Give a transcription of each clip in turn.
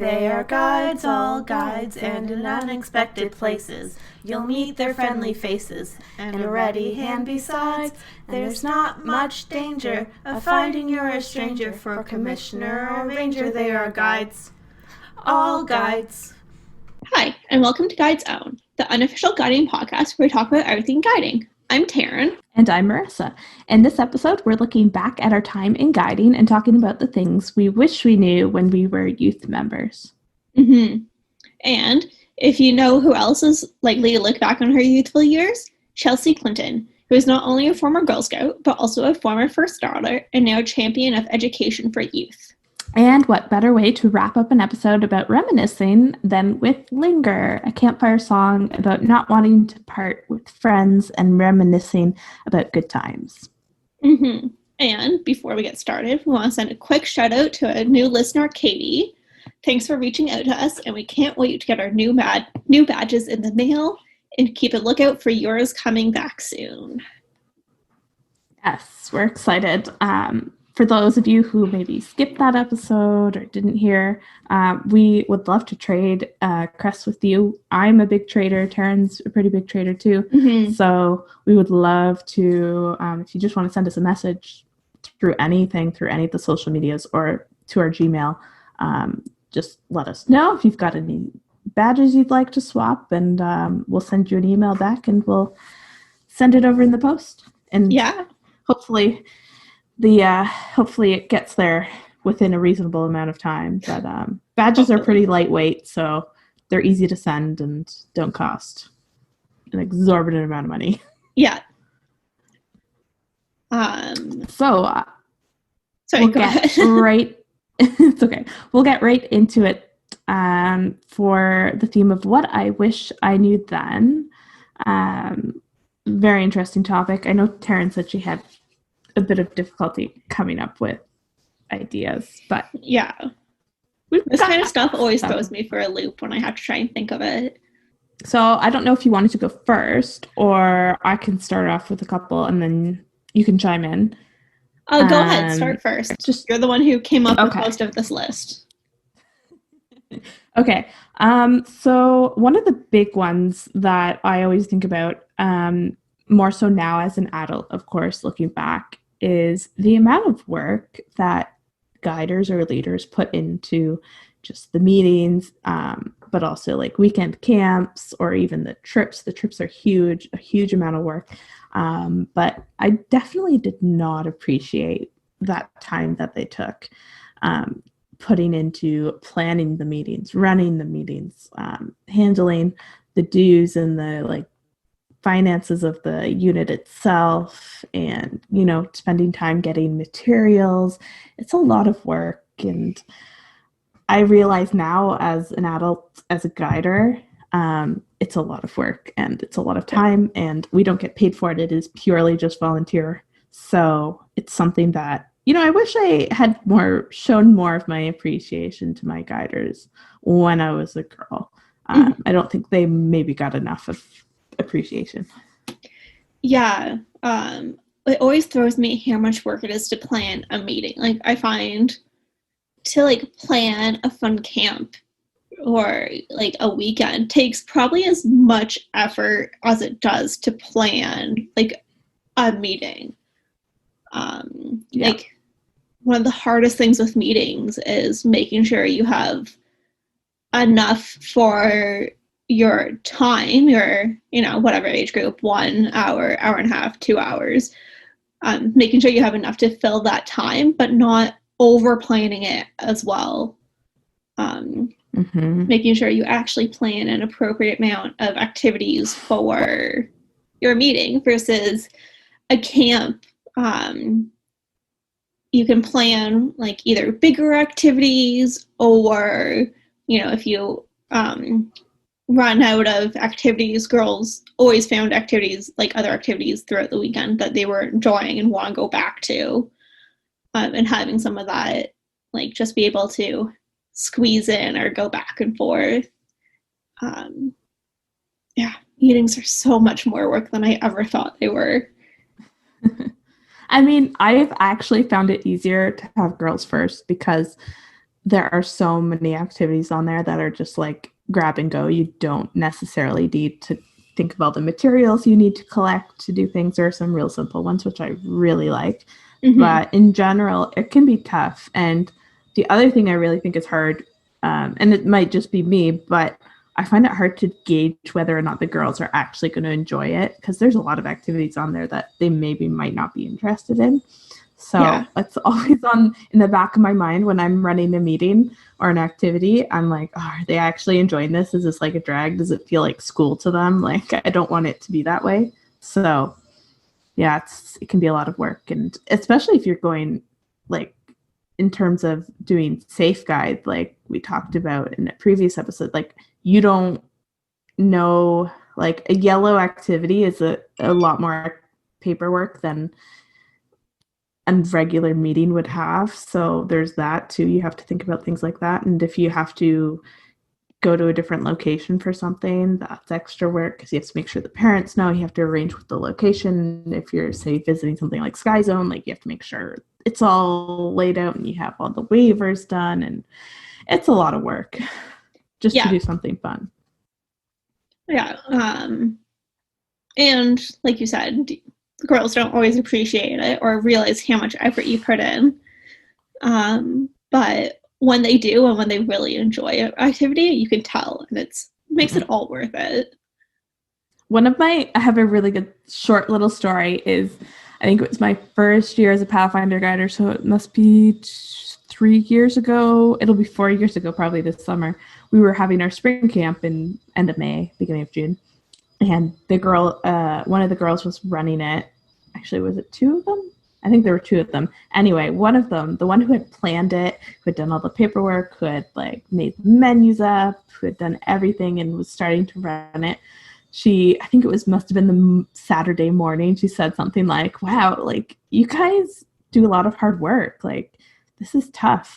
They are guides, all guides, and in unexpected places you'll meet their friendly faces, and a ready hand besides. There's not much danger of finding you're a stranger, for commissioner or ranger they are guides, all guides. Hi, and welcome to Guide's Own, the unofficial guiding podcast where we talk about everything guiding. I'm Taryn. And I'm Marissa. In this episode, we're looking back at our time in guiding and talking about the things we wish we knew when we were youth members. And if you know who else is likely to look back on her youthful years, Chelsea Clinton, who is not only a former Girl Scout, but also a former First Daughter and now champion of education for youth. And what better way to wrap up an episode about reminiscing than with Linger, a campfire song about not wanting to part with friends and reminiscing about good times. And before we get started, we want to send a quick shout out to a new listener, Katie. Thanks for reaching out to us, and we can't wait to get our new badges in the mail, and keep a lookout for yours coming back soon. Yes, we're excited. For those of you who maybe skipped that episode or didn't hear, we would love to trade crests with you. I'm a big trader. Taryn's a pretty big trader too. So we would love to, if you just want to send us a message through any of the social medias or to our Gmail, just let us know if you've got any badges you'd like to swap, and we'll send you an email back and we'll send it over in the post. And hopefully it gets there within a reasonable amount of time. But badges are pretty lightweight, so they're easy to send and don't cost an exorbitant amount of money. Yeah. Sorry, go ahead. It's okay. We'll get right into it for the theme of what I wish I knew then. Very interesting topic. I know Taryn said she had a bit of difficulty coming up with ideas, but this kind of stuff always throws me for a loop when I have to try and think of it. So I don't know if you wanted to go first, or I can start off with a couple and then you can chime in. Go ahead, start first. You're the one who came up with most of this list. Okay. So one of the big ones that I always think about, more so now as an adult, of course, looking back, is the amount of work that guiders or leaders put into just the meetings, but also like weekend camps or even the trips. The trips are a huge amount of work. But I definitely did not appreciate that time that they took putting into planning the meetings, running the meetings, handling the dues and the finances of the unit itself, and spending time getting materials. It's a lot of work, and I realize now as an adult, as a guider, it's a lot of work and it's a lot of time, and we don't get paid for it. It is purely just volunteer. So it's something that I wish I had shown more of my appreciation to my guiders when I was a girl. I don't think they maybe got enough of appreciation. It always throws me how much work it is to plan a meeting. I find to plan a fun camp or a weekend takes probably as much effort as it does to plan a meeting. One of the hardest things with meetings is making sure you have enough for your time, your whatever age group, 1 hour, hour and a half, 2 hours, making sure you have enough to fill that time, but not over planning it as well. Making sure you actually plan an appropriate amount of activities for your meeting versus a camp. You can plan either bigger activities, or if you run out of activities, girls always found activities other activities throughout the weekend that they were enjoying and want to go back to, and having some of that just be able to squeeze in or go back and forth. Meetings are so much more work than I ever thought they were. I mean, I've actually found it easier to have girls first because there are so many activities on there that are just like grab and go. You don't necessarily need to think of all the materials you need to collect to do things. There are some real simple ones, which I really like. But in general, it can be tough. And the other thing I really think is hard, and it might just be me, but I find it hard to gauge whether or not the girls are actually going to enjoy it, because there's a lot of activities on there that they maybe might not be interested in. So it's always in the back of my mind when I'm running a meeting or an activity. I'm like, oh, are they actually enjoying this? Is this like a drag? Does it feel like school to them? Like, I don't want it to be that way. So yeah, it can be a lot of work. And especially if you're going like in terms of doing safe guide, like we talked about in a previous episode, like you don't know, like a yellow activity is a lot more paperwork than a regular meeting would have. So there's that too. You have to think about things like that. And if you have to go to a different location for something, that's extra work because you have to make sure the parents know. You have to arrange with the location. If you're, say, visiting something like Sky Zone, like you have to make sure it's all laid out and you have all the waivers done. And it's a lot of work just to do something fun. Yeah. And like you said, girls don't always appreciate it or realize how much effort you put in. But when they do and when they really enjoy an activity, you can tell, and it makes it all worth it. I have a really good short little story is, I think it was my first year as a Pathfinder guider, so it must be 3 years ago. It'll be 4 years ago, probably this summer. We were having our spring camp in end of May, beginning of June. And the girl, one of the girls was running it. Actually, was it 2 of them? I think there were 2 of them. Anyway, one of them, the one who had planned it, who had done all the paperwork, who had like made menus up, who had done everything and was starting to run it. I think it must have been the Saturday morning. She said something like, "Wow, like you guys do a lot of hard work. Like this is tough.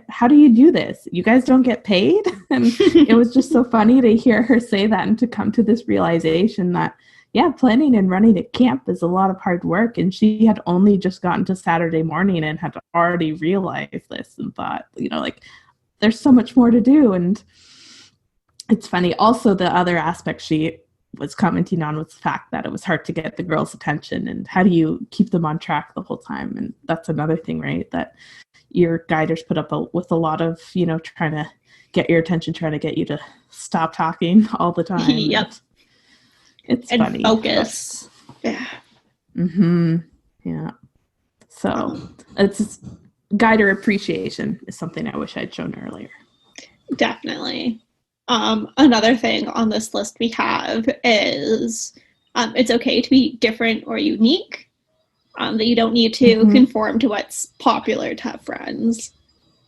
How do you do this? You guys don't get paid?" And it was just so funny to hear her say that and to come to this realization that, yeah, planning and running a camp is a lot of hard work. And she had only just gotten to Saturday morning and had already realized this and thought, like there's so much more to do. And it's funny. Also, the other aspect she was commenting on was the fact that it was hard to get the girls' attention, and how do you keep them on track the whole time? And that's another thing, right? That your guiders put up with a lot of, trying to get your attention, trying to get you to stop talking all the time. Yep. It's and funny. Focus. Yeah. Yeah. So it's guider appreciation is something I wish I'd shown earlier. Definitely. Another thing on this list we have is it's okay to be different or unique. That you don't need to conform to what's popular to have friends.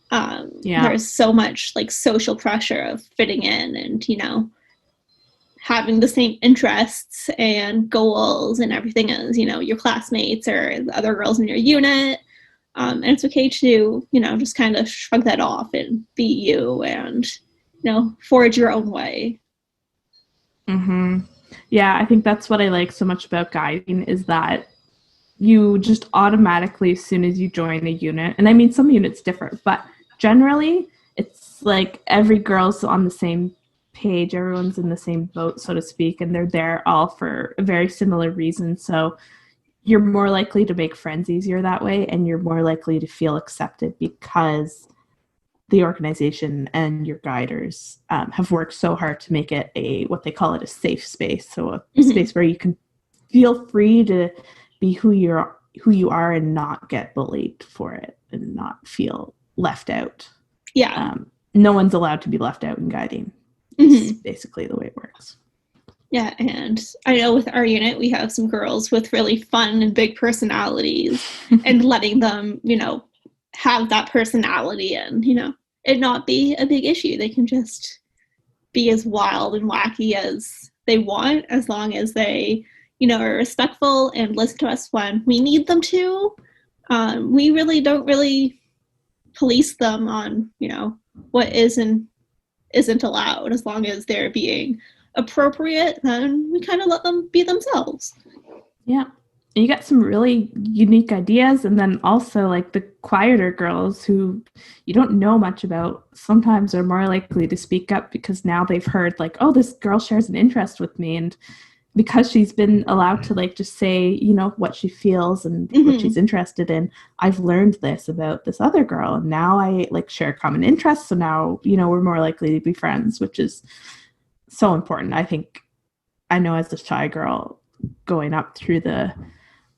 There's so much like social pressure of fitting in and, having the same interests and goals and everything as, your classmates or the other girls in your unit. And it's okay to, just kind of shrug that off and be you and, forge your own way. Yeah, I think that's what I like so much about guiding is that you just automatically, as soon as you join a unit, and I mean, some units differ, but generally it's like every girl's on the same page, everyone's in the same boat, so to speak, and they're there all for a very similar reason. So you're more likely to make friends easier that way, and you're more likely to feel accepted because the organization and your guiders have worked so hard to make it what they call it a safe space. So a space where you can feel free to be who you are and not get bullied for it and not feel left out. Yeah. No one's allowed to be left out in guiding. It's basically the way it works. Yeah, and I know with our unit, we have some girls with really fun and big personalities and letting them, have that personality and, it not be a big issue. They can just be as wild and wacky as they want, as long as they, are respectful and listen to us when we need them to. We really don't police them on, what is and isn't allowed. As long as they're being appropriate, then we kind of let them be themselves. Yeah. you get some really unique ideas, and then also like the quieter girls who you don't know much about sometimes are more likely to speak up because now they've heard like, oh, this girl shares an interest with me, and because she's been allowed to like just say, you know, what she feels and what she's interested in, I've learned this about this other girl, and now I like share common interests, so now, you know, we're more likely to be friends, which is so important. I think, I know as a shy girl going up through the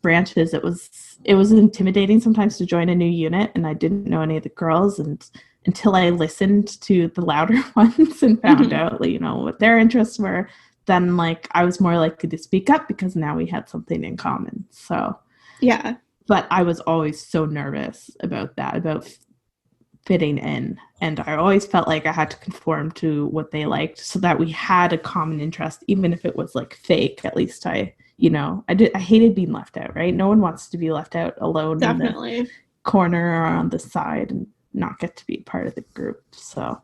branches, it was intimidating sometimes to join a new unit, and I didn't know any of the girls, and until I listened to the louder ones and found out, you know, what their interests were, then like I was more likely to speak up because now we had something in common. So yeah, but I was always so nervous about that, about fitting in, and I always felt like I had to conform to what they liked so that we had a common interest, even if it was like fake. At least I hated being left out, right? No one wants to be left out alone definitely in the corner or on the side and not get to be part of the group. So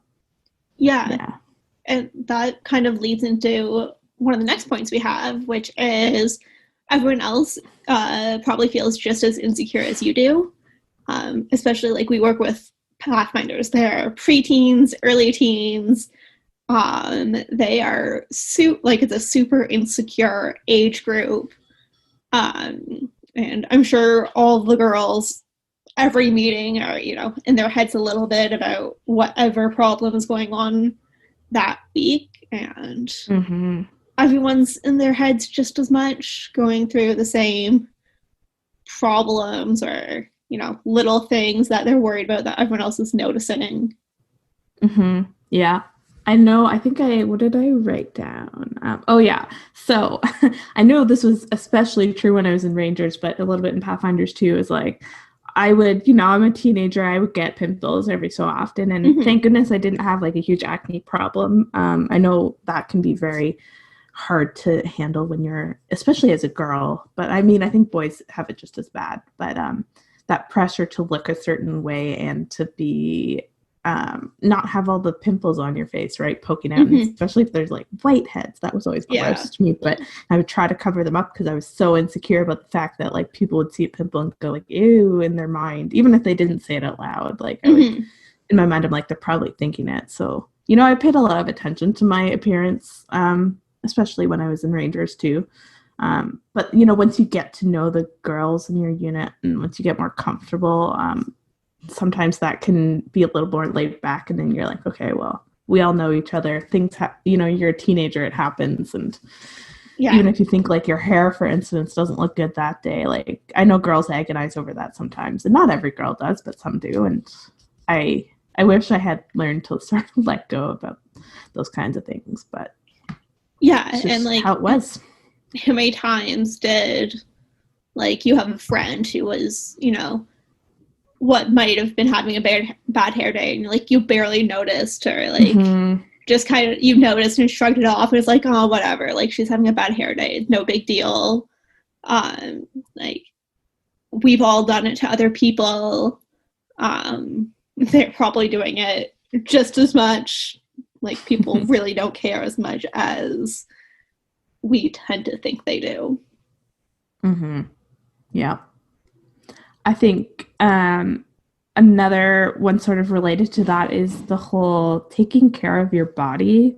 yeah. And that kind of leads into one of the next points we have, which is everyone else probably feels just as insecure as you do. Especially like we work with Pathfinders. They're preteens, early teens. They are it's a super insecure age group. And I'm sure all the girls, every meeting are, you know, in their heads a little bit about whatever problem is going on that week, and everyone's in their heads just as much, going through the same problems or, you know, little things that they're worried about that everyone else is noticing. Yeah, I know. I think what did I write down? Oh yeah, so I know this was especially true when I was in Rangers, but a little bit in Pathfinders too, is like I would, you know, I'm a teenager, I would get pimples every so often, and thank goodness I didn't have like a huge acne problem. I know that can be very hard to handle when you're, especially as a girl, but I mean, I think boys have it just as bad, but that pressure to look a certain way and to be not have all the pimples on your face, right, poking out, and especially if there's like whiteheads, that was always gross to me, but I would try to cover them up because I was so insecure about the fact that like people would see a pimple and go like ew in their mind, even if they didn't say it out loud. Like I would, in my mind, I'm like, they're probably thinking it. So, you know, I paid a lot of attention to my appearance, especially when I was in Rangers too. But you know, once you get to know the girls in your unit and once you get more comfortable, sometimes that can be a little more laid back, and then you're like, okay, well, we all know each other. Things, you know, you're a teenager, it happens, and even if you think like your hair, for instance, doesn't look good that day, like I know girls agonize over that sometimes, and not every girl does, but some do, and I wish I had learned to sort of let go about those kinds of things, but and like how it was. How many times did like you have a friend who was, you know, what might have been having a bad hair day, and like you barely noticed, or like just kind of you noticed and shrugged it off, and it's like, oh, whatever, like she's having a bad hair day, no big deal. Like we've all done it to other people. They're probably doing it just as much. Like people really don't care as much as we tend to think they do. Yeah. I think another one sort of related to that is the whole taking care of your body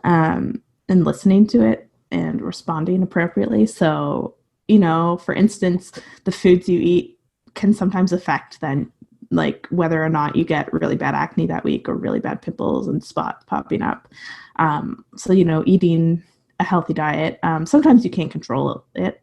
and listening to it and responding appropriately. So, you know, for instance, the foods you eat can sometimes affect then like whether or not you get really bad acne that week or really bad pimples and spots popping up. So, you know, eating a healthy diet, sometimes you can't control it.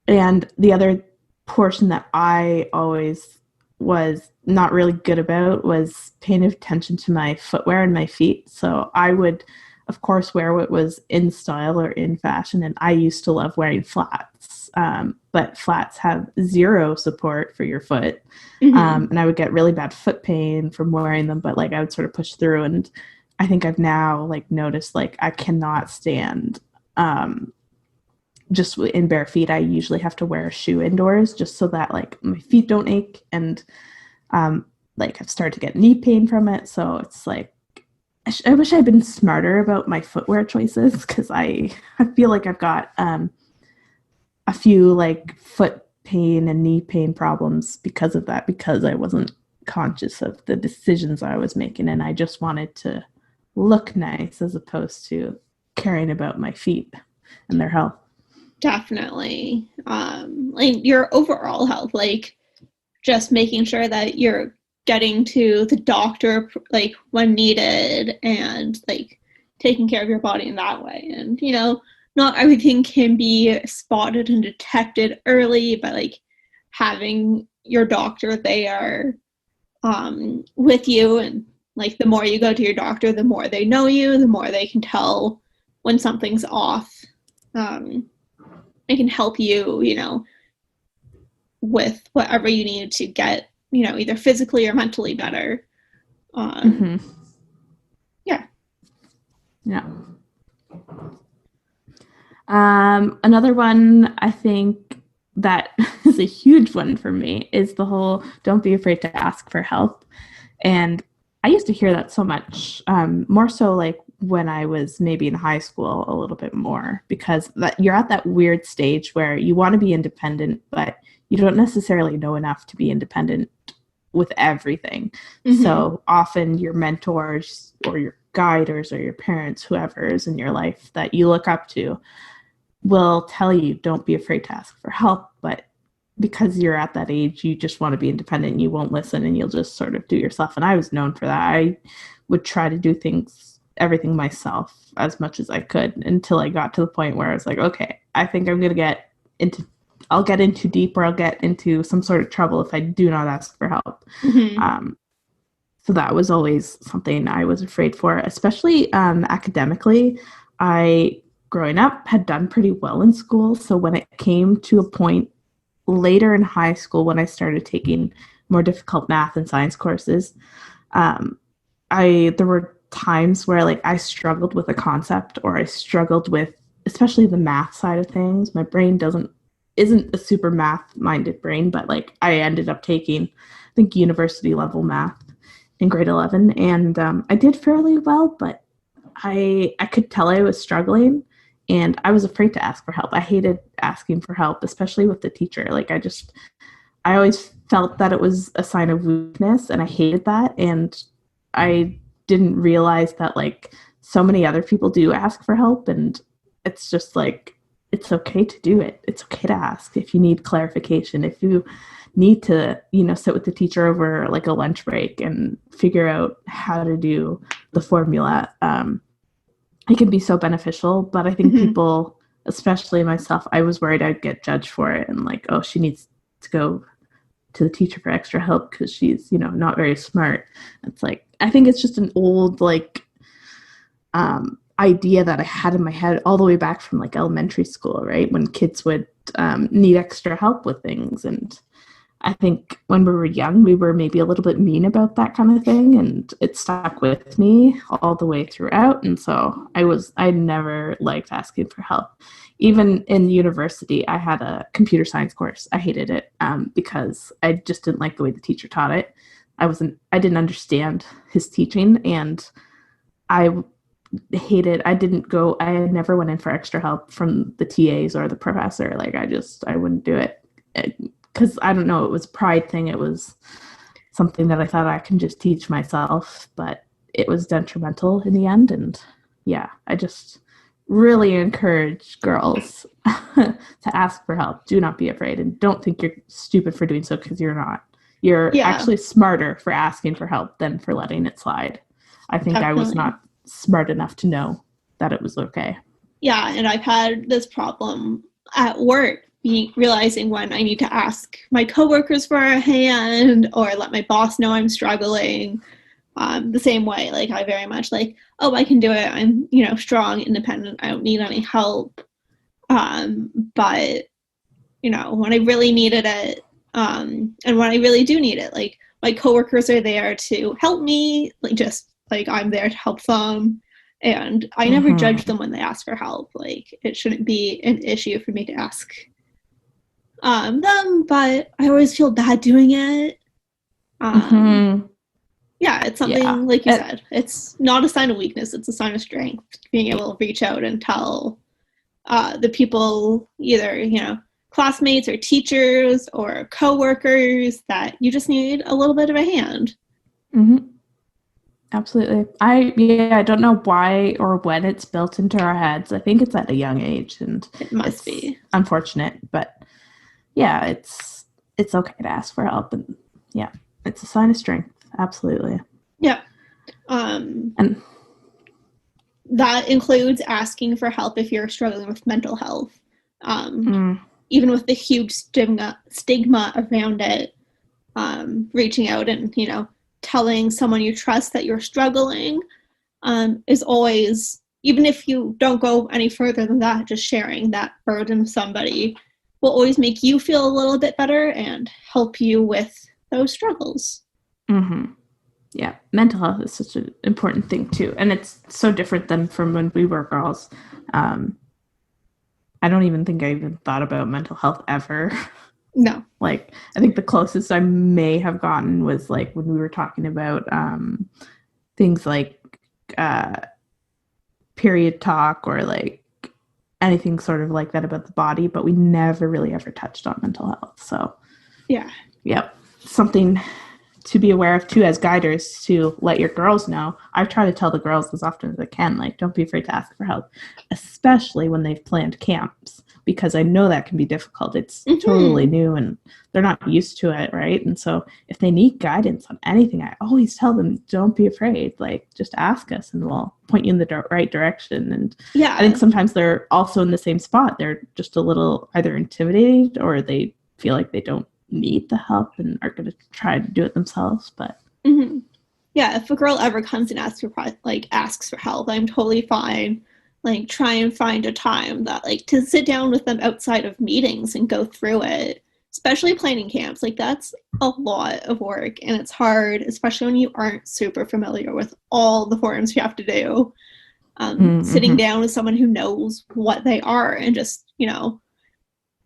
And the other portion that I always was not really good about was paying attention to my footwear and my feet. So I would, of course, wear what was in style or in fashion, and I used to love wearing flats. But flats have zero support for your foot. And I would get really bad foot pain from wearing them, but like I would sort of push through. And I think I've now like noticed like I cannot stand just in bare feet. I usually have to wear a shoe indoors just so that like my feet don't ache, and like I've started to get knee pain from it. So it's like I wish I'd been smarter about my footwear choices, because I feel like I've got a few like foot pain and knee pain problems because of that, because I wasn't conscious of the decisions I was making, and I just wanted to look nice as opposed to caring about my feet and their health. Definitely. Like your overall health, like just making sure that you're getting to the doctor like when needed, and like taking care of your body in that way. And you know, not everything can be spotted and detected early, but like having your doctor there with you, and like the more you go to your doctor, the more they know you, the more they can tell when something's off. It can help you, you know, with whatever you need to get, you know, either physically or mentally better. Yeah. Another one I think that is a huge one for me is the whole don't be afraid to ask for help. And I used to hear that so much, more so like when I was maybe in high school a little bit more, because that you're at that weird stage where you want to be independent, but you don't necessarily know enough to be independent with everything. So often your mentors or your guiders or your parents, whoever is in your life that you look up to, will tell you don't be afraid to ask for help, but because you're at that age, you just want to be independent and you won't listen and you'll just sort of do yourself. And I was known for that. I would try to do everything myself as much as I could until I got to the point where I was like, okay, I think I'm going to I'll get in too deep, or I'll get into some sort of trouble if I do not ask for help. So that was always something I was afraid for, especially academically. I, growing up, had done pretty well in school. So when it came to a point later in high school, when I started taking more difficult math and science courses, there were times where like I struggled with a concept, or I struggled with especially the math side of things. My brain isn't a super math minded brain, but like I ended up taking, I think, university level math in grade 11, and I did fairly well, but I could tell I was struggling, and I was afraid to ask for help. I hated asking for help, especially with the teacher. Like I always felt that it was a sign of weakness, and I hated that. And I didn't realize that like so many other people do ask for help, and it's just like, it's okay to do it. It's okay to ask if you need clarification, if you need to, you know, sit with the teacher over like a lunch break and figure out how to do the formula. It can be so beneficial, but I think people, especially myself, I was worried I'd get judged for it, and like, oh, she needs to go to the teacher for extra help because she's, you know, not very smart. It's like, I think it's just an old like idea that I had in my head all the way back from like elementary school, right? When kids would need extra help with things. And I think when we were young, we were maybe a little bit mean about that kind of thing, and it stuck with me all the way throughout. And so I never liked asking for help. Even in university, I had a computer science course. I hated it because I just didn't like the way the teacher taught it. I didn't understand his teaching, and I never went in for extra help from the TAs or the professor. Like I wouldn't do it. Because I don't know, it was a pride thing. It was something that I thought I can just teach myself, but it was detrimental in the end. And yeah, I just really encourage girls to ask for help. Do not be afraid, and don't think you're stupid for doing so, because you're not. You're actually smarter for asking for help than for letting it slide. I think I was not smart enough to know that it was okay. Yeah, and I've had this problem at work, realizing when I need to ask my coworkers for a hand or let my boss know I'm struggling. The same way, like I very much like, oh, I can do it. I'm, you know, strong, independent. I don't need any help. But you know, when I really needed it, and when I really do need it, like my coworkers are there to help me. Like just like I'm there to help them. And I never judge them when they ask for help. Like it shouldn't be an issue for me to ask them, but I always feel bad doing it. Yeah, it's something like you said. It's not a sign of weakness. It's a sign of strength. Being able to reach out and tell the people, either, you know, classmates or teachers or coworkers that you just need a little bit of a hand. Mm-hmm. Absolutely. I don't know why or when it's built into our heads. I think it's at a young age, and It must be unfortunate, but yeah, it's okay to ask for help, and yeah, it's a sign of strength. Absolutely. Yeah. And that includes asking for help if you're struggling with mental health. Even with the huge stigma around it, reaching out and, telling someone you trust that you're struggling is always, even if you don't go any further than that, just sharing that burden with somebody will always make you feel a little bit better and help you with those struggles. Mm-hmm. Yeah, mental health is such an important thing too, and it's so different than from when we were girls. I don't even think I even thought about mental health ever. No. Like, I think the closest I may have gotten was like when we were talking about things like period talk or like anything sort of like that about the body, but we never really ever touched on mental health. So yeah, something to be aware of too as guiders, to let your girls know. I try to tell the girls as often as I can, like, don't be afraid to ask for help, especially when they've planned camps, because I know that can be difficult. It's totally new and they're not used to it, right? And so if they need guidance on anything, I always tell them, don't be afraid, like, just ask us and we'll point you in the right direction. And I think sometimes they're also in the same spot. They're just a little either intimidated or they feel like they don't need the help and are going to try to do it themselves. But yeah, if a girl ever comes and asks for help, I'm totally fine. Like, try and find a time that, like, to sit down with them outside of meetings and go through it, especially planning camps. Like, that's a lot of work and it's hard, especially when you aren't super familiar with all the forms you have to do. Sitting down with someone who knows what they are and just,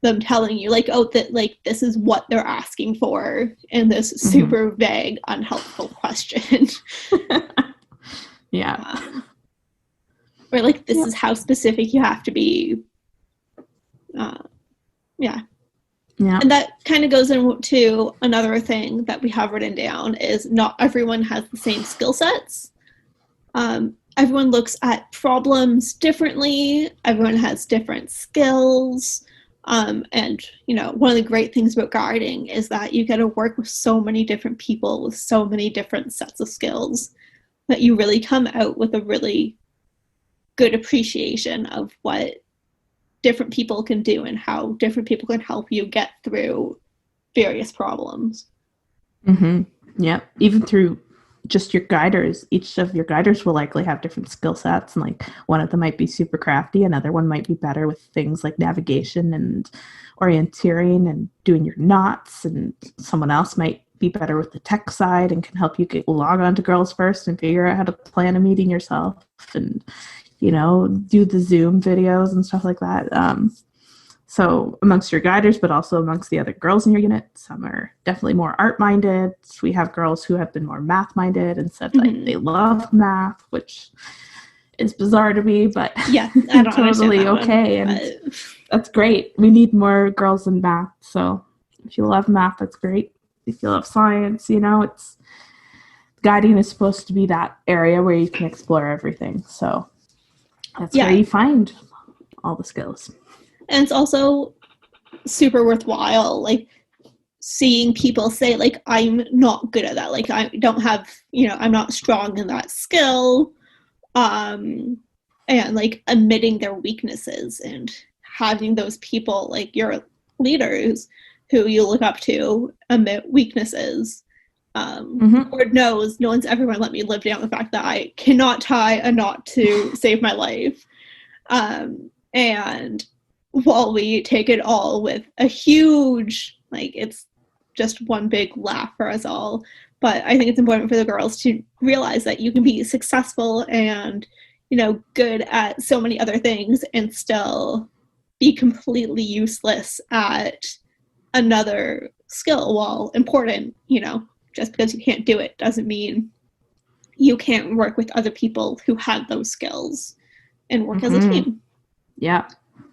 them telling you, like, oh, that, like, this is what they're asking for in this super vague, unhelpful question. Or, like, this is how specific you have to be. And that kind of goes into another thing that we have written down is not everyone has the same skill sets. Everyone looks at problems differently. Everyone has different skills. And, one of the great things about guiding is that you get to work with so many different people with so many different sets of skills that you really come out with a really good appreciation of what different people can do and how different people can help you get through various problems. Yeah, even through just your guiders, each of your guiders will likely have different skill sets, and like one of them might be super crafty, another one might be better with things like navigation and orienteering and doing your knots, and someone else might be better with the tech side and can help you log on to Girls First and figure out how to plan a meeting yourself and do the Zoom videos and stuff like that. So amongst your guiders, but also amongst the other girls in your unit, some are definitely more art-minded. We have girls who have been more math-minded and said like they love math, which is bizarre to me, but yeah, I don't totally okay. One, and that's great. We need more girls in math. So if you love math, that's great. If you love science, it's guiding is supposed to be that area where you can explore everything. So that's where you find all the skills. And it's also super worthwhile, like, seeing people say, like, I'm not good at that. Like, I don't have, I'm not strong in that skill. And, like, admitting their weaknesses and having those people, like, your leaders who you look up to admit weaknesses. Lord knows no one's ever going to let me live down the fact that I cannot tie a knot to save my life. And while we take it all with a huge, like, it's just one big laugh for us all, but I think it's important for the girls to realize that you can be successful and, good at so many other things and still be completely useless at another skill. While important, just because you can't do it doesn't mean you can't work with other people who have those skills and work as a team. Yeah,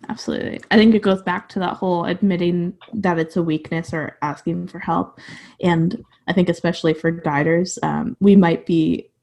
Absolutely. I think it goes back to that whole admitting that it's a weakness or asking for help. And I think especially for guiders, we might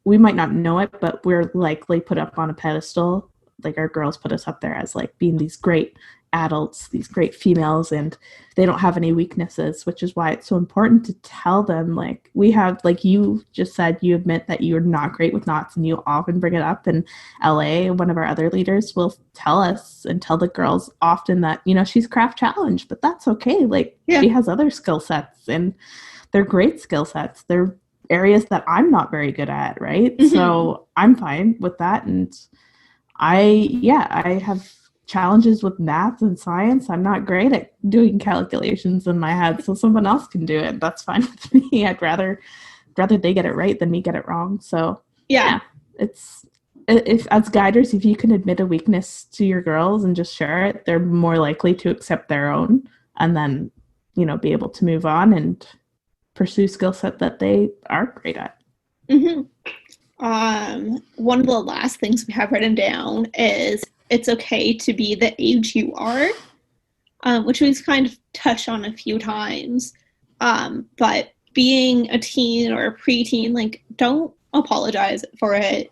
not know it, but we're likely put up on a pedestal. Like our girls put us up there as like being these great adults, these great females, and they don't have any weaknesses, which is why it's so important to tell them, like, we have, like you just said, you admit that you're not great with knots and you often bring it up. In LA, one of our other leaders will tell us and tell the girls often that, you know, she's craft challenged, but that's okay. Like, she has other skill sets and they're great skill sets. They're areas that I'm not very good at, right? So I'm fine with that. And I have challenges with math and science. I'm not great at doing calculations in my head, so someone else can do it. That's fine with me. I'd rather they get it right than me get it wrong. So it's, if as guiders, if you can admit a weakness to your girls and just share it, they're more likely to accept their own and then, you know, be able to move on and pursue skill set that they are great at. One of the last things we have written down is it's okay to be the age you are, which we've kind of touched on a few times. But being a teen or a preteen, like, don't apologize for it.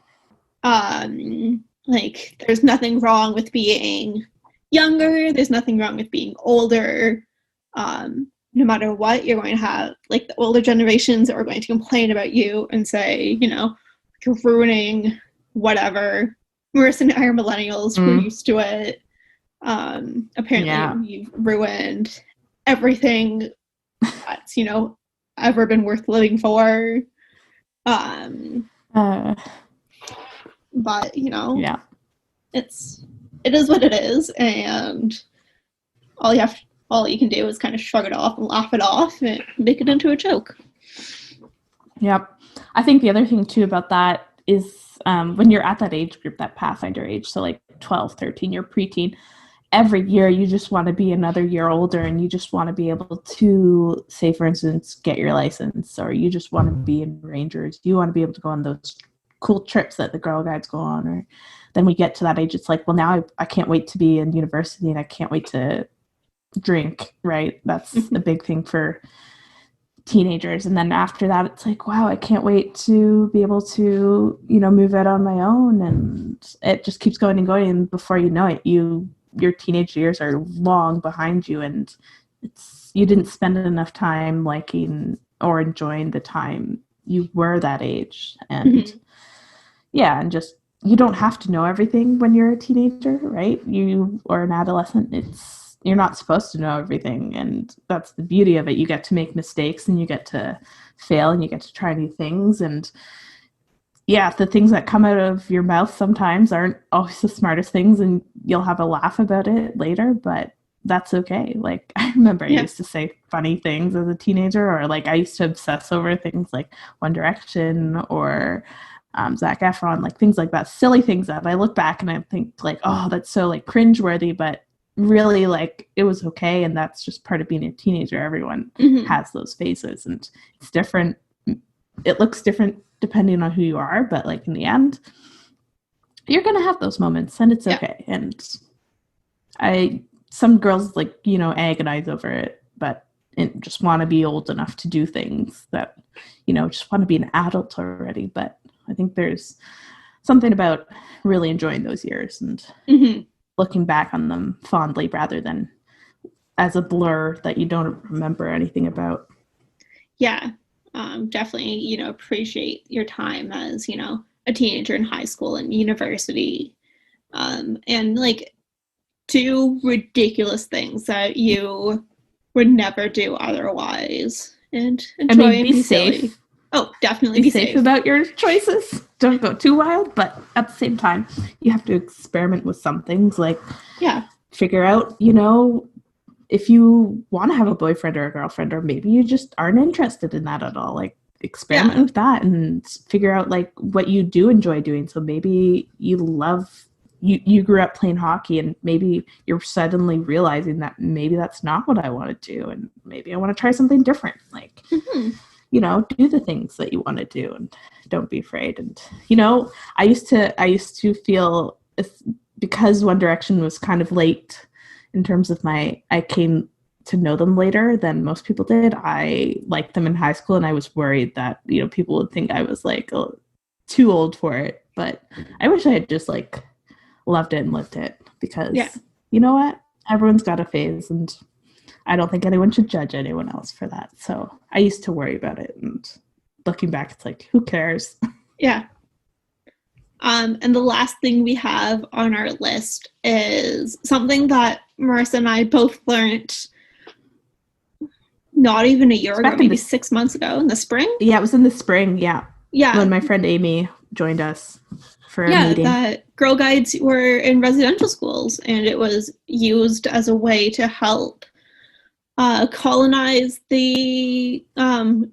Like, there's nothing wrong with being younger. There's nothing wrong with being older. No matter what, you're going to have, like, the older generations are going to complain about you and say, you know, you're ruining whatever. Marissa and I are millennials. We're used to it. Apparently, you've ruined everything that's, you know, ever been worth living for. But, you know, it is what it is, and all you can do is kind of shrug it off and laugh it off and make it into a joke. Yep. I think the other thing too about that is when you're at that age group, that Pathfinder age, so like 12, 13, you're preteen, every year you just want to be another year older and you just want to be able to, say, for instance, get your license, or you just want to be in Rangers. You want to be able to go on those cool trips that the Girl Guides go on. Or then we get to that age, it's like, well, now I can't wait to be in university and I can't wait to drink, right? That's a big thing for teenagers. And then after that, it's like, wow, I can't wait to be able to, you know, move out on my own. And it just keeps going and going, and before you know it, your teenage years are long behind you, and you didn't spend enough time liking or enjoying the time you were that age. And and just, you don't have to know everything when you're a teenager, right? You or an adolescent, you're not supposed to know everything, and that's the beauty of it. You get to make mistakes and you get to fail and you get to try new things. And the things that come out of your mouth sometimes aren't always the smartest things, and you'll have a laugh about it later, but that's okay. Like, I remember I used to say funny things as a teenager, or like I used to obsess over things like One Direction or Zac Efron, like things like that, silly things that I look back and I think like, oh, that's so like cringeworthy, but really, like, it was okay, and that's just part of being a teenager. Everyone has those phases, and it's different. It looks different depending on who you are, but like in the end, you're gonna have those moments, and it's okay. And some girls, like, you know, agonize over it, but just want to be old enough to do things that, you know, just want to be an adult already. But I think there's something about really enjoying those years and looking back on them fondly rather than as a blur that you don't remember anything about. Definitely, you know, appreciate your time as, you know, a teenager in high school and university, and like do ridiculous things that you would never do otherwise, and enjoy and be safe. Silly. Oh, definitely be safe about your choices. Don't go too wild, but at the same time, you have to experiment with some things. Like, figure out, you know, if you want to have a boyfriend or a girlfriend, or maybe you just aren't interested in that at all. Like, experiment with that and figure out like what you do enjoy doing. So maybe you grew up playing hockey, and maybe you're suddenly realizing that maybe that's not what I want to do, and maybe I want to try something different. Like, you know, do the things that you want to do and don't be afraid. And, you I used to feel, because One Direction was kind of late in terms of I came to know them later than most people did. I liked them in high school, and I was worried that, people would think I was like too old for it. But I wish I had just like loved it and lived it, because you know what? Everyone's got a phase, and I don't think anyone should judge anyone else for that. So I used to worry about it, and looking back, it's like, who cares? Yeah. And the last thing we have on our list is something that Marissa and I both learned not even a year ago, maybe 6 months ago, in the spring. Yeah, it was in the spring, yeah. Yeah. When my friend Amy joined us for a meeting. Yeah, that Girl Guides were in residential schools, and it was used as a way to help colonize the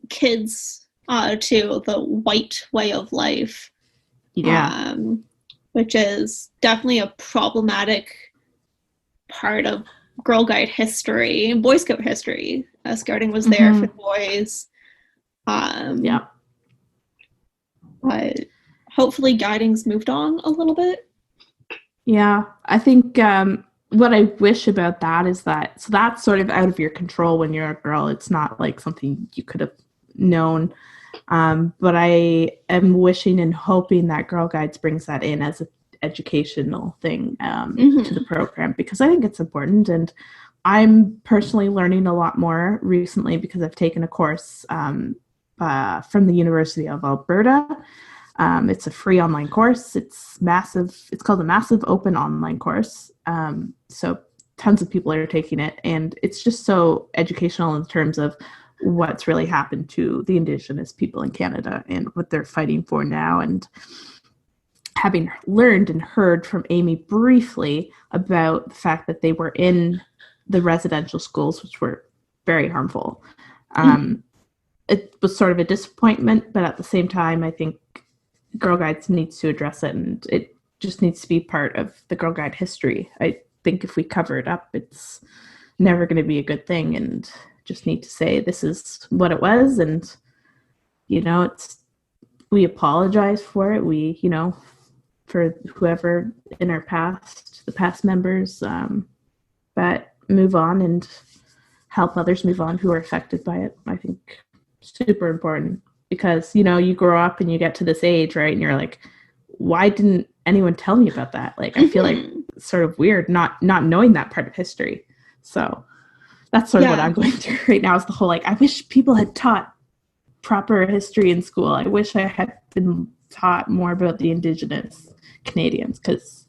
kids to the white way of life. Yeah. Which is definitely a problematic part of Girl Guide history and Boy Scout history. Scouting was there for boys. Yeah. But hopefully guiding's moved on a little bit. Yeah. I think what I wish about that is that, so that's sort of out of your control when you're a girl. It's not like something you could have known. But I am wishing and hoping that Girl Guides brings that in as an educational thing to the program, because I think it's important. And I'm personally learning a lot more recently because I've taken a course from the University of Alberta. It's a free online course. It's massive. It's called a Massive Open Online Course. So tons of people are taking it, and it's just so educational in terms of what's really happened to the Indigenous people in Canada and what they're fighting for now. And having learned and heard from Amy briefly about the fact that they were in the residential schools, which were very harmful, it was sort of a disappointment, but at the same time, I think Girl Guides needs to address it, and it just needs to be part of the Girl Guide history. I think if we cover it up, it's never going to be a good thing, and just need to say this is what it was, and we apologize for it. We for whoever in our past, the past members, but move on and help others move on who are affected by it. I think super important, because you grow up and you get to this age, right, and you're like, why didn't anyone tell me about that? Like, I feel like it's sort of weird not knowing that part of history. So that's sort of what I'm going through right now, is the whole, like, I wish people had taught proper history in school. I wish I had been taught more about the Indigenous Canadians, because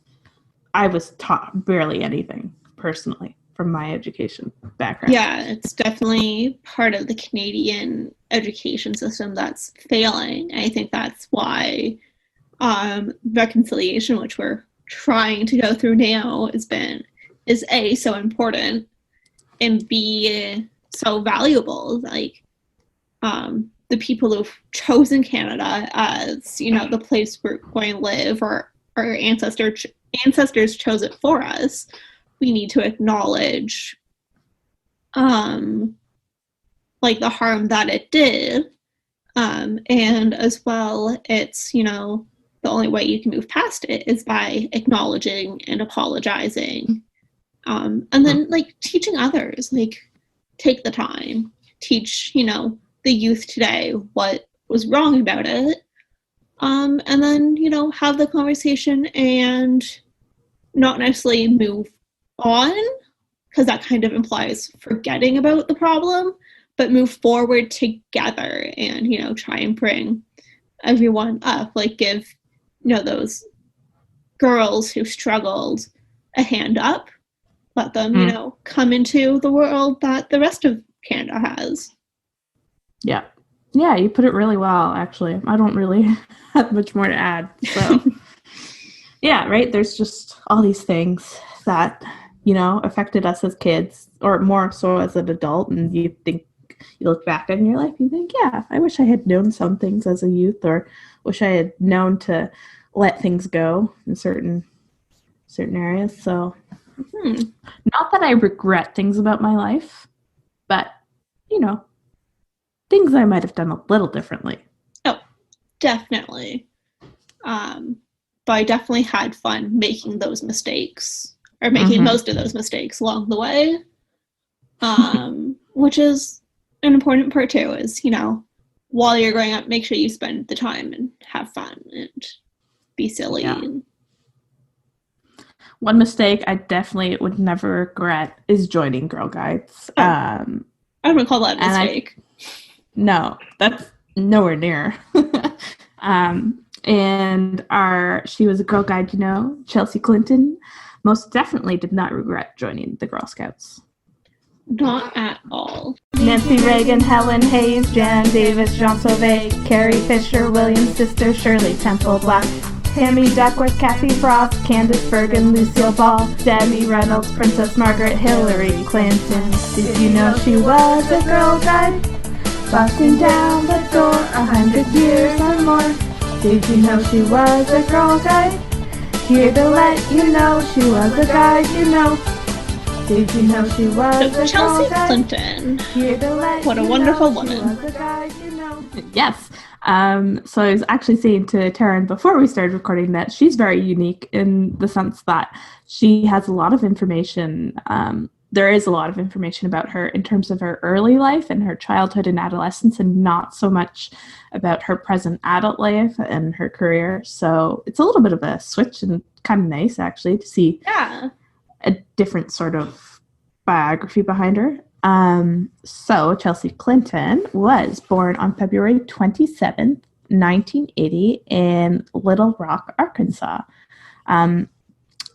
I was taught barely anything personally from my education background. Yeah, it's definitely part of the Canadian education system that's failing. I think that's why reconciliation, which we're trying to go through now, is A, so important, and B, so valuable. Like, the people who've chosen Canada as, the place we're going to live, or our ancestors chose it for us. We need to acknowledge, like, the harm that it did, and as well, it's, the only way you can move past it is by acknowledging and apologizing. And then, like, teaching others, like, take the time, teach, the youth today what was wrong about it. And then, have the conversation and not necessarily move on, because that kind of implies forgetting about the problem, but move forward together and, try and bring everyone up, like, give, those girls who struggled a hand up. Let them, come into the world that the rest of Canada has. Yeah. Yeah, you put it really well, actually. I don't really have much more to add. So, yeah, right? There's just all these things that, affected us as kids, or more so as an adult, and you look back in your life, you think, yeah, I wish I had known some things as a youth, or wish I had known to let things go in certain areas. So, not that I regret things about my life, but, things I might have done a little differently. Oh, definitely. But I definitely had fun making those mistakes or making most of those mistakes along the way. Which is an important part too, is, you know, while you're growing up, make sure you spend the time and have fun and be silly. Yeah. One mistake I definitely would never regret is joining Girl Guides. I wouldn't call that a mistake. No, that's nowhere near. And she was a Girl Guide, you know, Chelsea Clinton, most definitely did not regret joining the Girl Scouts. Not at all. Nancy Reagan, Helen Hayes, Jan Davis, John Sauvé, Carrie Fisher, William's sister, Shirley Temple Black, Tammy Duckworth, Kathy Frost, Candace Bergen, Lucille Ball, Debbie Reynolds, Princess Margaret, Hillary Clinton. Did you know she was a Girl Guide? Busting down the door 100 years or more. Did you know she was a Girl Guide? Here to let you know she was a guide, you know. Did you know she was a Chelsea Girl Guide? Clinton. Here to let What a you wonderful know she woman. was a guide, you know. Yes. So I was actually saying to Taryn before we started recording that she's very unique in the sense that she has a lot of information. There is a lot of information about her in terms of her early life and her childhood and adolescence, and not so much about her present adult life and her career. So it's a little bit of a switch, and kind of nice actually to see a different sort of biography behind her. So Chelsea Clinton was born on February 27th, 1980 in Little Rock, Arkansas.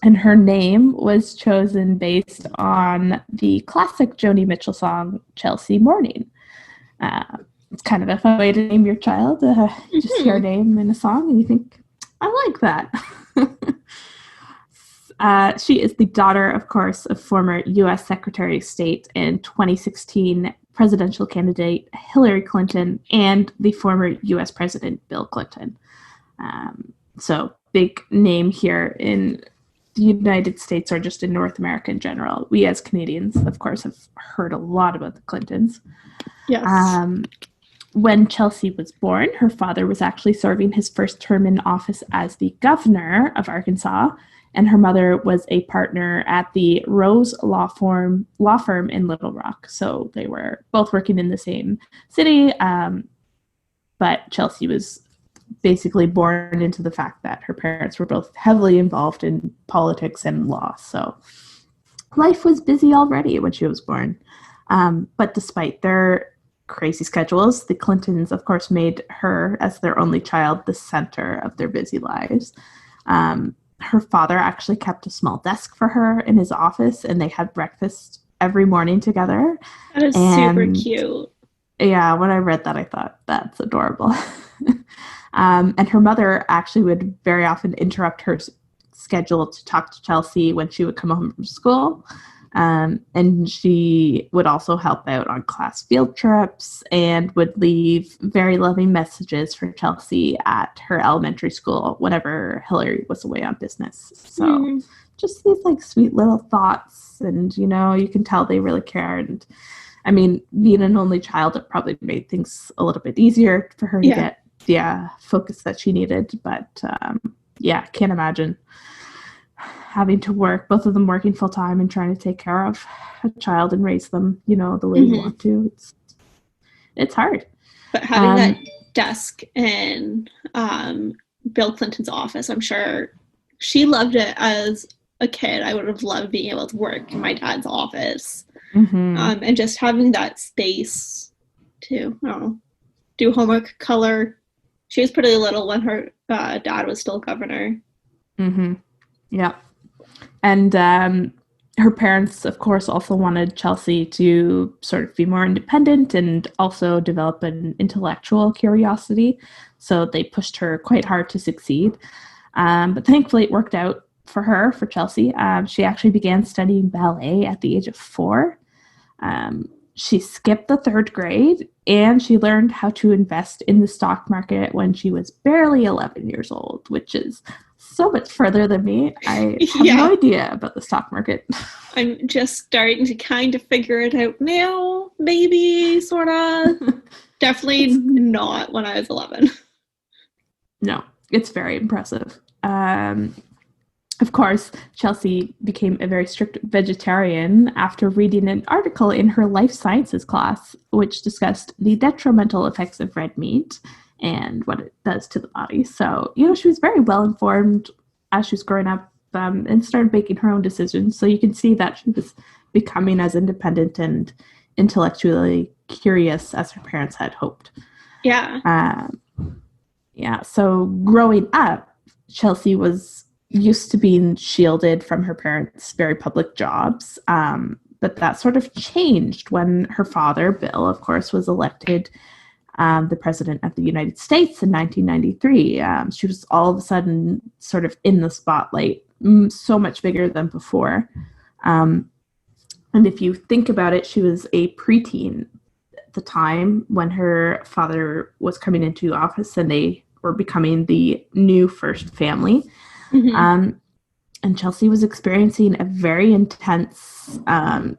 And her name was chosen based on the classic Joni Mitchell song, Chelsea Morning. It's kind of a fun way to name your child. Just hear her name in a song and you think, I like that. She is the daughter, of course, of former U.S. Secretary of State and 2016 presidential candidate Hillary Clinton and the former U.S. President Bill Clinton. So big name here in the United States, or just in North America in general. We as Canadians, of course, have heard a lot about the Clintons. Yes. When Chelsea was born, her father was actually serving his first term in office as the governor of Arkansas, and her mother was a partner at the Rose law firm in Little Rock. So they were both working in the same city, but Chelsea was basically born into the fact that her parents were both heavily involved in politics and law. So life was busy already when she was born. But despite their crazy schedules, the Clintons, of course, made her, as their only child, the center of their busy lives. Her father actually kept a small desk for her in his office, and they had breakfast every morning together. That is super cute. Yeah, when I read that, I thought, that's adorable. And her mother actually would very often interrupt her schedule to talk to Chelsea when she would come home from school. And she would also help out on class field trips and would leave very loving messages for Chelsea at her elementary school whenever Hillary was away on business. So just these like sweet little thoughts, and, you know, you can tell they really care. And I mean, being an only child, it probably made things a little bit easier for her to get the focus that she needed. But can't imagine having to work, both of them working full time and trying to take care of a child and raise them, you know, the way you want to. It's hard. But having that desk in Bill Clinton's office, I'm sure she loved it as a kid. I would have loved being able to work in my dad's office. And just having that space to, I don't know, do homework, color. She was pretty little when her dad was still governor. Yeah. And her parents, of course, also wanted Chelsea to sort of be more independent and also develop an intellectual curiosity. So they pushed her quite hard to succeed. But thankfully it worked out for Chelsea. She actually began studying ballet at the age of 4. She skipped the 3rd grade, and she learned how to invest in the stock market when she was barely 11 years old, which is so much further than me. I have no idea about the stock market. I'm just starting to kind of figure it out now, maybe, sort of. Definitely not when I was 11. No, it's very impressive. Of course, Chelsea became a very strict vegetarian after reading an article in her life sciences class, which discussed the detrimental effects of red meat and what it does to the body. So, she was very well informed as she was growing up, and started making her own decisions. So you can see that she was becoming as independent and intellectually curious as her parents had hoped. Yeah. Yeah. So growing up, Chelsea was used to being shielded from her parents' very public jobs. But that sort of changed when her father, Bill, of course, was elected the president of the United States in 1993. She was all of a sudden sort of in the spotlight, so much bigger than before. And if you think about it, she was a preteen at the time when her father was coming into office and they were becoming the new first family. Mm-hmm. And Chelsea was experiencing a very intense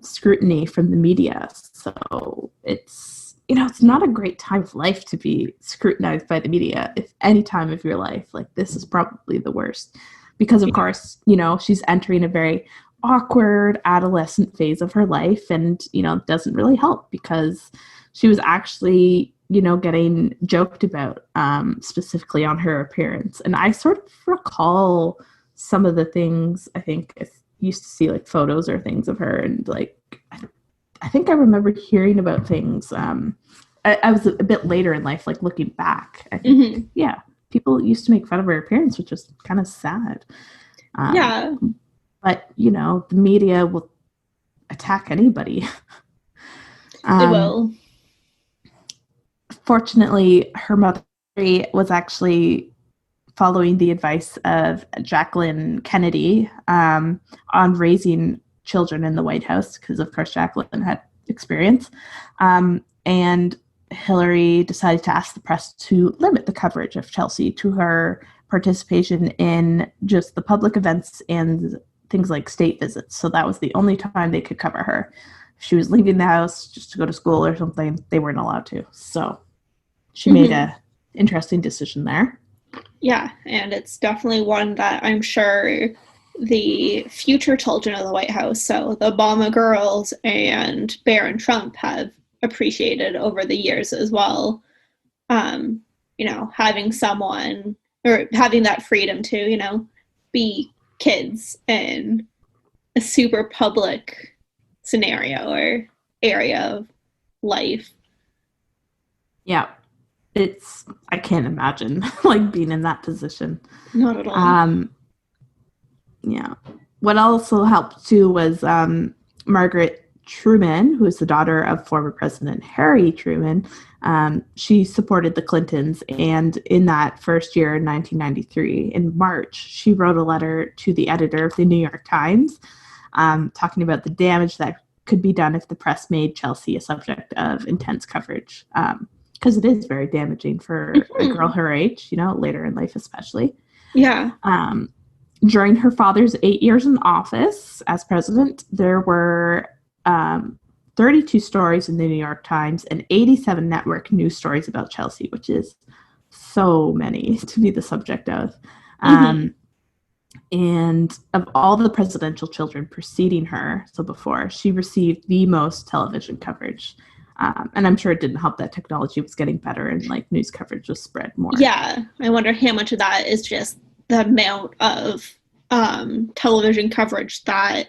scrutiny from the media. So it's not a great time of life to be scrutinized by the media. If any time of your life, like this is probably the worst. Because of course, she's entering a very awkward adolescent phase of her life, and, it doesn't really help because she was actually, getting joked about, specifically on her appearance. And I sort of recall some of the things, I think I used to see like photos or things of her, and like, I think I remember hearing about things. I was a bit later in life, like looking back, I think, yeah, people used to make fun of her appearance, which was kind of sad. Yeah. But, the media will attack anybody. They will. Fortunately, her mother was actually following the advice of Jacqueline Kennedy on raising children in the White House, because, of course, Jacqueline had experience. And Hillary decided to ask the press to limit the coverage of Chelsea to her participation in just the public events and things like state visits. So that was the only time they could cover her. If she was leaving the house just to go to school or something, they weren't allowed to. So she made a interesting decision there. Yeah, and it's definitely one that I'm sure the future children of the White House, so the Obama girls and Barron Trump, have appreciated over the years as well. Having someone, or having that freedom to, be kids in a super public scenario or area of life. Yeah. I can't imagine like being in that position. Not at all. Yeah. What also helped too was Margaret Truman, who is the daughter of former President Harry Truman. She supported the Clintons, and in that first year, in 1993, in March, she wrote a letter to the editor of the New York Times, talking about the damage that could be done if the press made Chelsea a subject of intense coverage. Because it is very damaging for a girl her age, later in life especially. Yeah. During her father's 8 years in office as president, there were 32 stories in the New York Times and 87 network news stories about Chelsea, which is so many to be the subject of. And of all the presidential children preceding her, so before, she received the most television coverage. And I'm sure it didn't help that technology was getting better and like news coverage was spread more. Yeah, I wonder how much of that is just the amount of television coverage that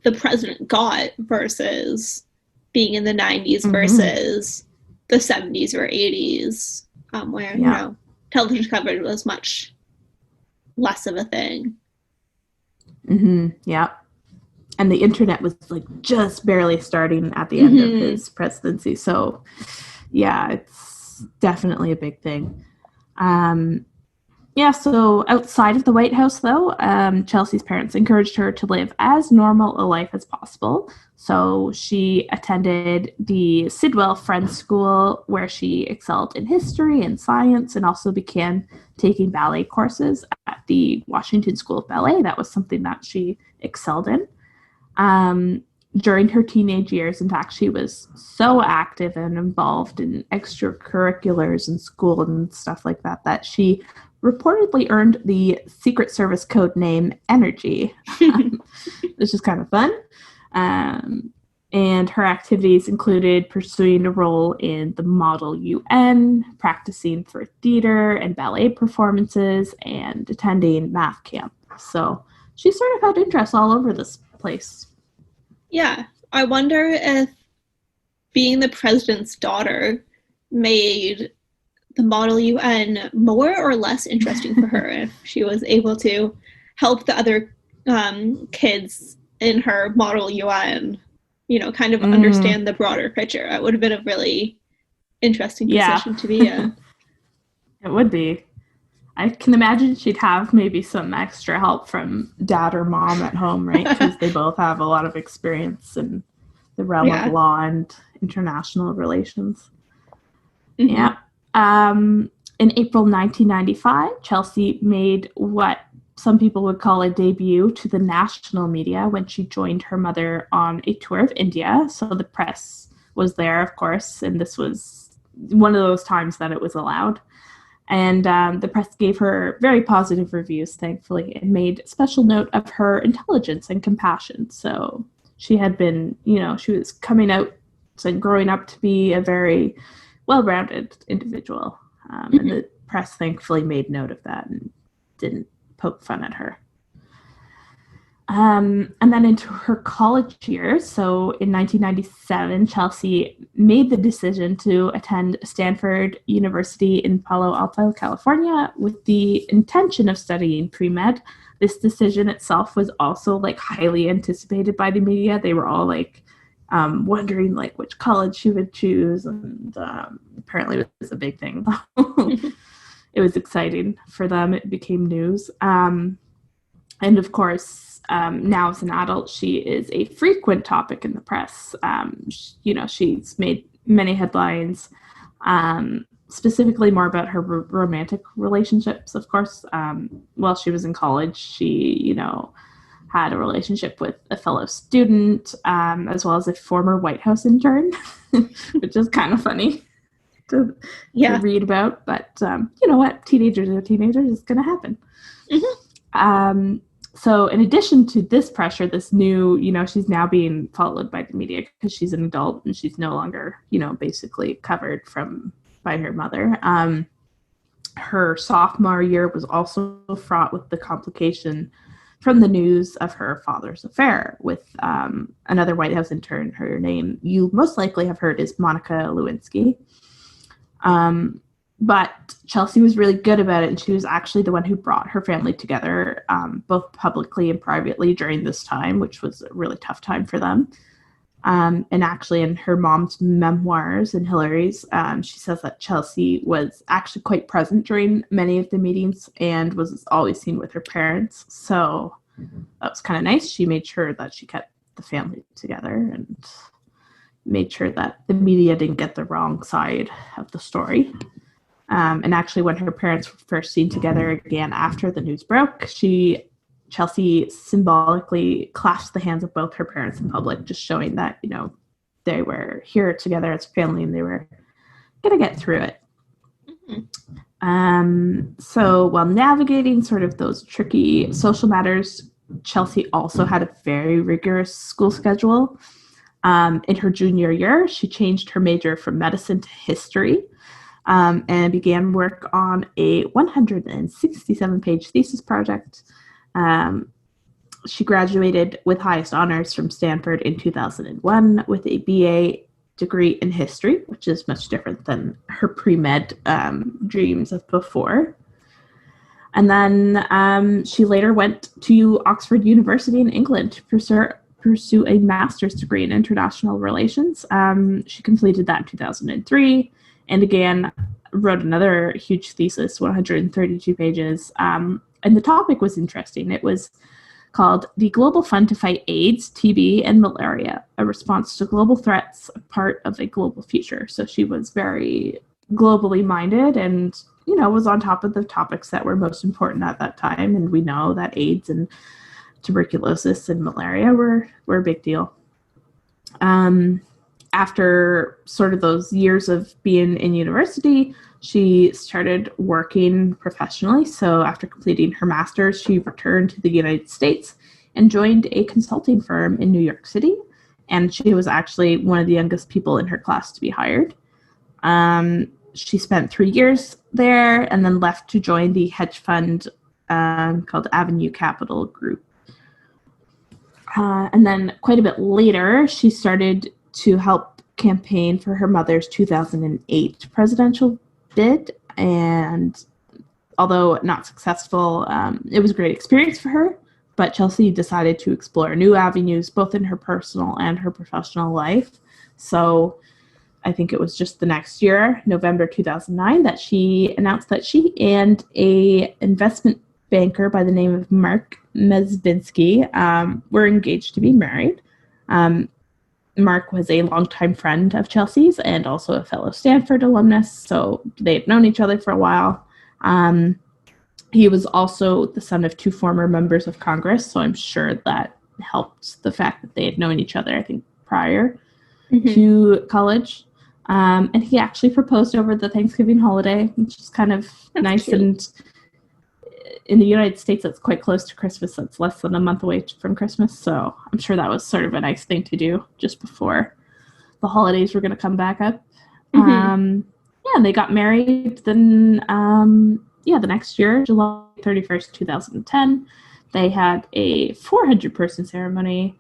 the president got versus being in the 90s versus the 70s or 80s, where television coverage was much less of a thing. Yeah. And the internet was like just barely starting at the end of his presidency. So yeah, it's definitely a big thing. So outside of the White House, though, Chelsea's parents encouraged her to live as normal a life as possible. So she attended the Sidwell Friends School, where she excelled in history and science, and also began taking ballet courses at the Washington School of Ballet. That was something that she excelled in. During her teenage years, in fact, she was so active and involved in extracurriculars in school and stuff like that, that she reportedly earned the Secret Service code name Energy, which is kind of fun. And her activities included pursuing a role in the Model UN, practicing for theater and ballet performances, and attending math camp. So she sort of had interests all over this place. Yeah. I wonder if being the president's daughter made the Model UN more or less interesting for her if she was able to help the other kids in her Model UN, kind of understand the broader picture. It would have been a really interesting position to be in. It would be. I can imagine she'd have maybe some extra help from dad or mom at home, right? Because they both have a lot of experience in the realm of law and international relations. Mm-hmm. Yeah. In April 1995, Chelsea made what some people would call a debut to the national media when she joined her mother on a tour of India. So the press was there, of course, and this was one of those times that it was allowed. And the press gave her very positive reviews, thankfully, and made special note of her intelligence and compassion. So she had been, she was coming out and growing up to be a very well-rounded individual. And the press thankfully made note of that and didn't poke fun at her. And then into her college years, so in 1997, Chelsea made the decision to attend Stanford University in Palo Alto, California, with the intention of studying pre-med. This decision itself was also highly anticipated by the media. They were all wondering which college she would choose, and apparently it was a big thing. It was exciting for them. It became news. And of course, now as an adult, she is a frequent topic in the press. She's made many headlines, specifically more about her romantic relationships, of course. While she was in college, she, had a relationship with a fellow student, as well as a former White House intern, which is kind of funny to read about. But you know what? Teenagers are teenagers. It's going to happen. Mm-hmm. So in addition to this pressure, this new, she's now being followed by the media because she's an adult and she's no longer, basically covered by her mother. Her sophomore year was also fraught with the complication from the news of her father's affair with another White House intern. Her name you most likely have heard is Monica Lewinsky. But Chelsea was really good about it, and she was actually the one who brought her family together, both publicly and privately during this time, which was a really tough time for them. And actually in her mom's memoirs and Hillary's, she says that Chelsea was actually quite present during many of the meetings and was always seen with her parents. So that was kind of nice. She made sure that she kept the family together and made sure that the media didn't get the wrong side of the story. And actually when her parents were first seen together again after the news broke, Chelsea symbolically clasped the hands of both her parents in public, just showing that, they were here together as a family and they were going to get through it. Mm-hmm. So while navigating sort of those tricky social matters, Chelsea also had a very rigorous school schedule. In her junior year, she changed her major from medicine to history. And began work on a 167-page thesis project. She graduated with highest honors from Stanford in 2001 with a BA degree in history, which is much different than her pre-med dreams of before. And then she later went to Oxford University in England to pursue a master's degree in international relations. She completed that in 2003. And again, wrote another huge thesis, 132 pages. And the topic was interesting. It was called The Global Fund to Fight AIDS, TB, and Malaria, a response to global threats, a part of a global future. So she was very globally minded and, was on top of the topics that were most important at that time. And we know that AIDS and tuberculosis and malaria were a big deal. after sort of those years of being in university, she started working professionally. So after completing her master's, she returned to the United States and joined a consulting firm in New York City. And she was actually one of the youngest people in her class to be hired. She spent 3 years there and then left to join the hedge fund called Avenue Capital Group. And then quite a bit later, she started to help campaign for her mother's 2008 presidential bid. And although not successful, it was a great experience for her. But Chelsea decided to explore new avenues, both in her personal and her professional life. So I think it was just the next year, November 2009, that she announced that she and a investment banker by the name of Mark Mezvinsky were engaged to be married. Mark was a longtime friend of Chelsea's and also a fellow Stanford alumnus, so they had known each other for a while. He was also the son of 2 former members of Congress, so I'm sure that helped the fact that they had known each other, I think, prior to college. And he actually proposed over the Thanksgiving holiday, which is kind of nice. Cute. And in the United States, it's quite close to Christmas. It's less than a month away from Christmas. So I'm sure that was sort of a nice thing to do just before the holidays were going to come back up. And they got married then, the next year, July 31st, 2010. They had a 400-person ceremony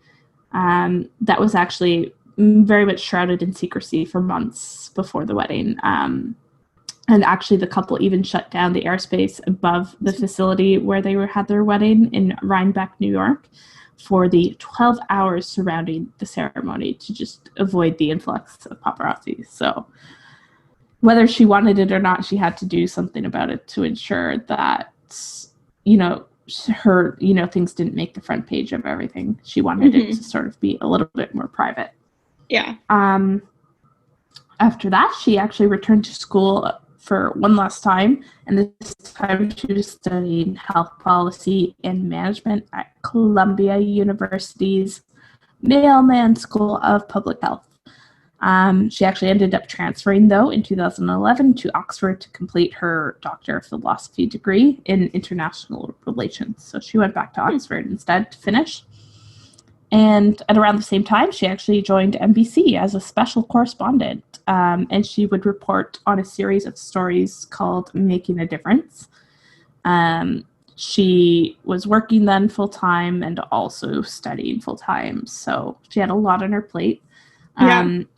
that was actually very much shrouded in secrecy for months before the wedding. And actually, the couple even shut down the airspace above the facility where they had their wedding in Rhinebeck, New York, for the 12 hours surrounding the ceremony to just avoid the influx of paparazzi. So whether she wanted it or not, she had to do something about it to ensure that, her, things didn't make the front page of everything. She wanted it to sort of be a little bit more private. Yeah. After that, she actually returned to school for one last time, and this time she was studying health policy and management at Columbia University's Mailman School of Public Health. She actually ended up transferring, though, in 2011 to Oxford to complete her Doctor of Philosophy degree in International Relations. So she went back to Oxford instead to finish. And at around the same time, she actually joined NBC as a special correspondent. And she would report on a series of stories called Making a Difference. She was working then full-time and also studying full-time. So she had a lot on her plate.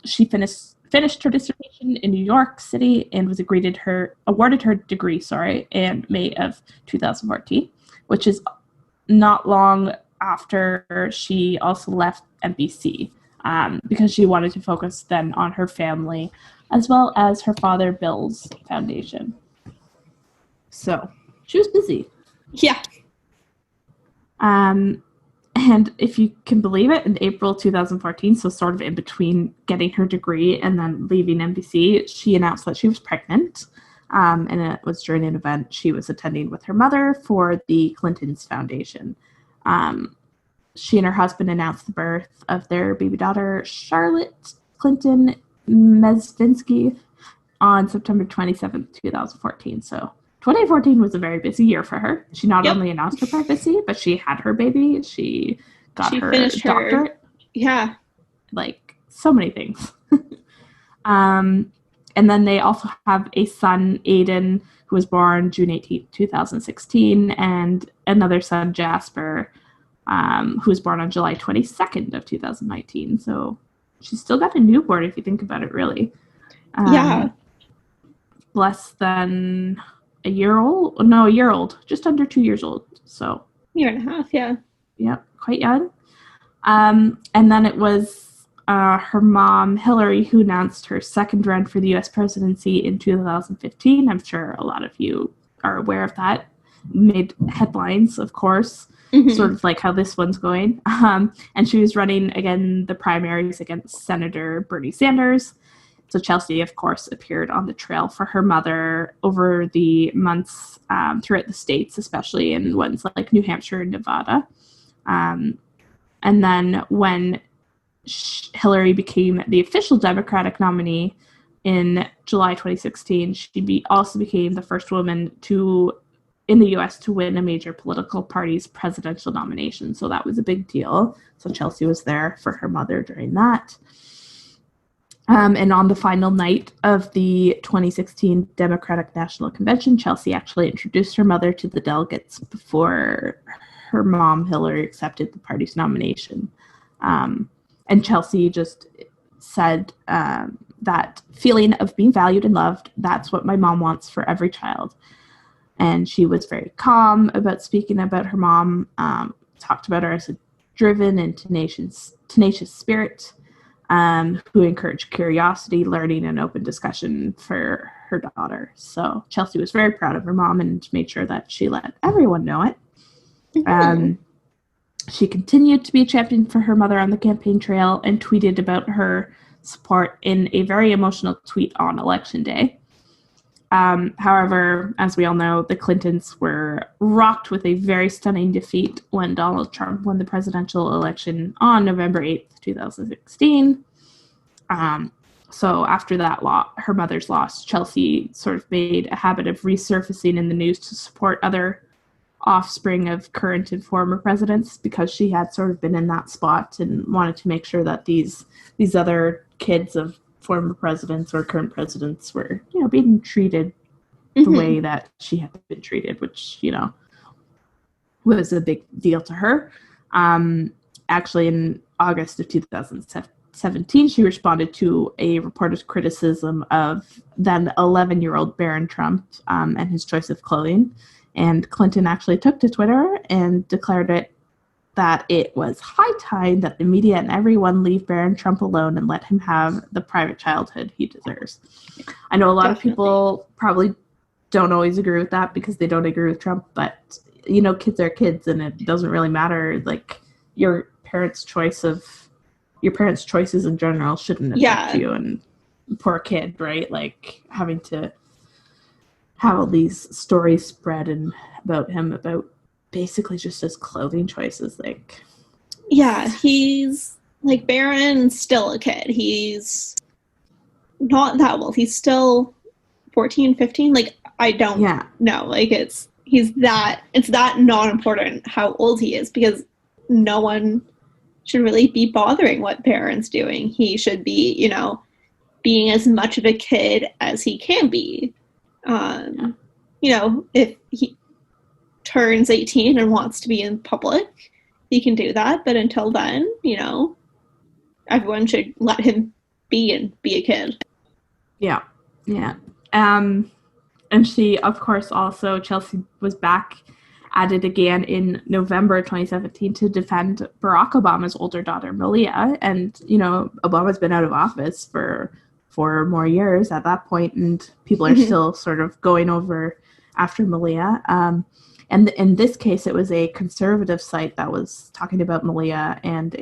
She finished her dissertation in New York City and was awarded her degree, in May of 2014, which is not long after she also left NBC because she wanted to focus then on her family as well as her father Bill's foundation. So she was busy. Yeah. And if you can believe it, in April 2014, so sort of in between getting her degree and then leaving NBC, she announced that she was pregnant. And it was during an event she was attending with her mother for the Clintons Foundation. She and her husband announced the birth of their baby daughter, Charlotte Clinton Mezvinsky, on September 27th, 2014. So 2014 was a very busy year for her. She not only announced her pregnancy, but she had her baby. She her doctorate. Yeah. Like, so many things. And then they also have a son, Aiden, who was born June 18th, 2016, and another son, Jasper, who was born on July 22nd of 2019. So she's still got a newborn, if you think about it, really. Less than a year old, just under 2 years old. So year and a half, yeah. Yep, quite young. And then it was her mom, Hillary, who announced her second run for the U.S. presidency in 2015. I'm sure a lot of you are aware of that. Made headlines, of course, sort of like how this one's going. And she was running, again, the primaries against Senator Bernie Sanders. So Chelsea, of course, appeared on the trail for her mother over the months throughout the states, especially in ones like New Hampshire and Nevada. And then when Hillary became the official Democratic nominee in July 2016. She also became the first woman in the U.S. to win a major political party's presidential nomination. So that was a big deal. So Chelsea was there for her mother during that. And on the final night of the 2016 Democratic National Convention, Chelsea actually introduced her mother to the delegates before her mom, Hillary, accepted the party's nomination. And Chelsea just said that feeling of being valued and loved, that's what my mom wants for every child. And she was very calm about speaking about her mom, talked about her as a driven and tenacious spirit, who encouraged curiosity, learning, and open discussion for her daughter. So Chelsea was very proud of her mom and made sure that she let everyone know it. Mm-hmm. She continued to be a champion for her mother on the campaign trail and tweeted about her support in a very emotional tweet on Election Day. However, as we all know, the Clintons were rocked with a very stunning defeat when Donald Trump won the presidential election on November 8th, 2016. So after that her mother's loss, Chelsea sort of made a habit of resurfacing in the news to support other offspring of current and former presidents, because she had sort of been in that spot and wanted to make sure that these other kids of former presidents or current presidents were, being treated the way that she had been treated, which, was a big deal to her. Actually, in August of 2017, she responded to a reporter's criticism of then 11-year-old Barron Trump and his choice of clothing. And Clinton actually took to Twitter and declared that it was high time that the media and everyone leave Barron Trump alone and let him have the private childhood he deserves. I know a lot of people probably don't always agree with that because they don't agree with Trump, but, kids are kids and it doesn't really matter. Like, your parents' choices in general shouldn't affect you. And poor kid, right? Like, having to have all these stories spread about him, about basically just his clothing choices. He's like, Barron's still a kid. He's not that old. He's still 14, 15. Like, I don't know. Like, it's that not important how old he is, because no one should really be bothering what Barron's doing. He should be, being as much of a kid as he can be. If he turns 18 and wants to be in public, he can do that. But until then, everyone should let him be a kid. Yeah. And she, of course, also, Chelsea was back at it again in November 2017 to defend Barack Obama's older daughter, Malia. And, Obama's been out of office for 4 more years at that point, and people are still sort of going over after Malia. And in this case, it was a conservative site that was talking about Malia and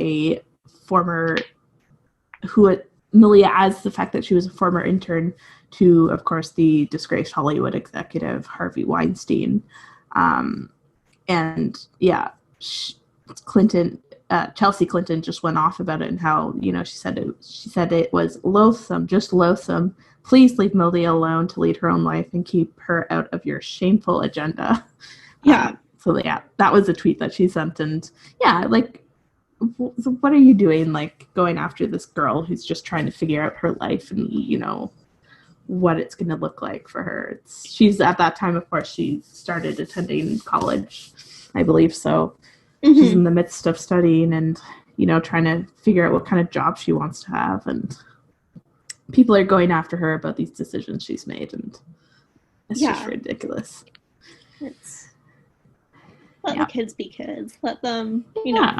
Malia as the fact that she was a former intern to, of course, the disgraced Hollywood executive Harvey Weinstein. Chelsea Clinton just went off about it and how, she said it was loathsome, just loathsome. Please leave Malia alone to lead her own life and keep her out of your shameful agenda. That was a tweet that she sent. And what are you doing? Like, going after this girl who's just trying to figure out her life and, what it's going to look like for her. She's at that time, of course, she started attending college, I believe. So she's in the midst of studying and, trying to figure out what kind of job she wants to have. And people are going after her about these decisions she's made. And it's just ridiculous. Let the kids be kids. Let them,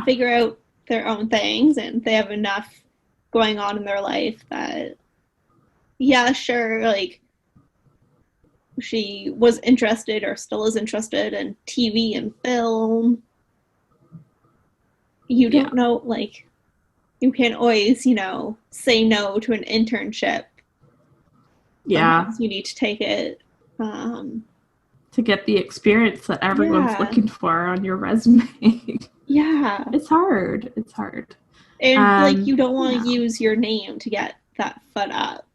figure out their own things. And they have enough going on in their life that, sure, like, she was interested or still is interested in TV and film. You don't know, like, you can't always, say no to an internship. Sometimes you need to take it. To get the experience that everyone's looking for on your resume. Yeah. It's hard. And like you don't want to use your name to get that foot up.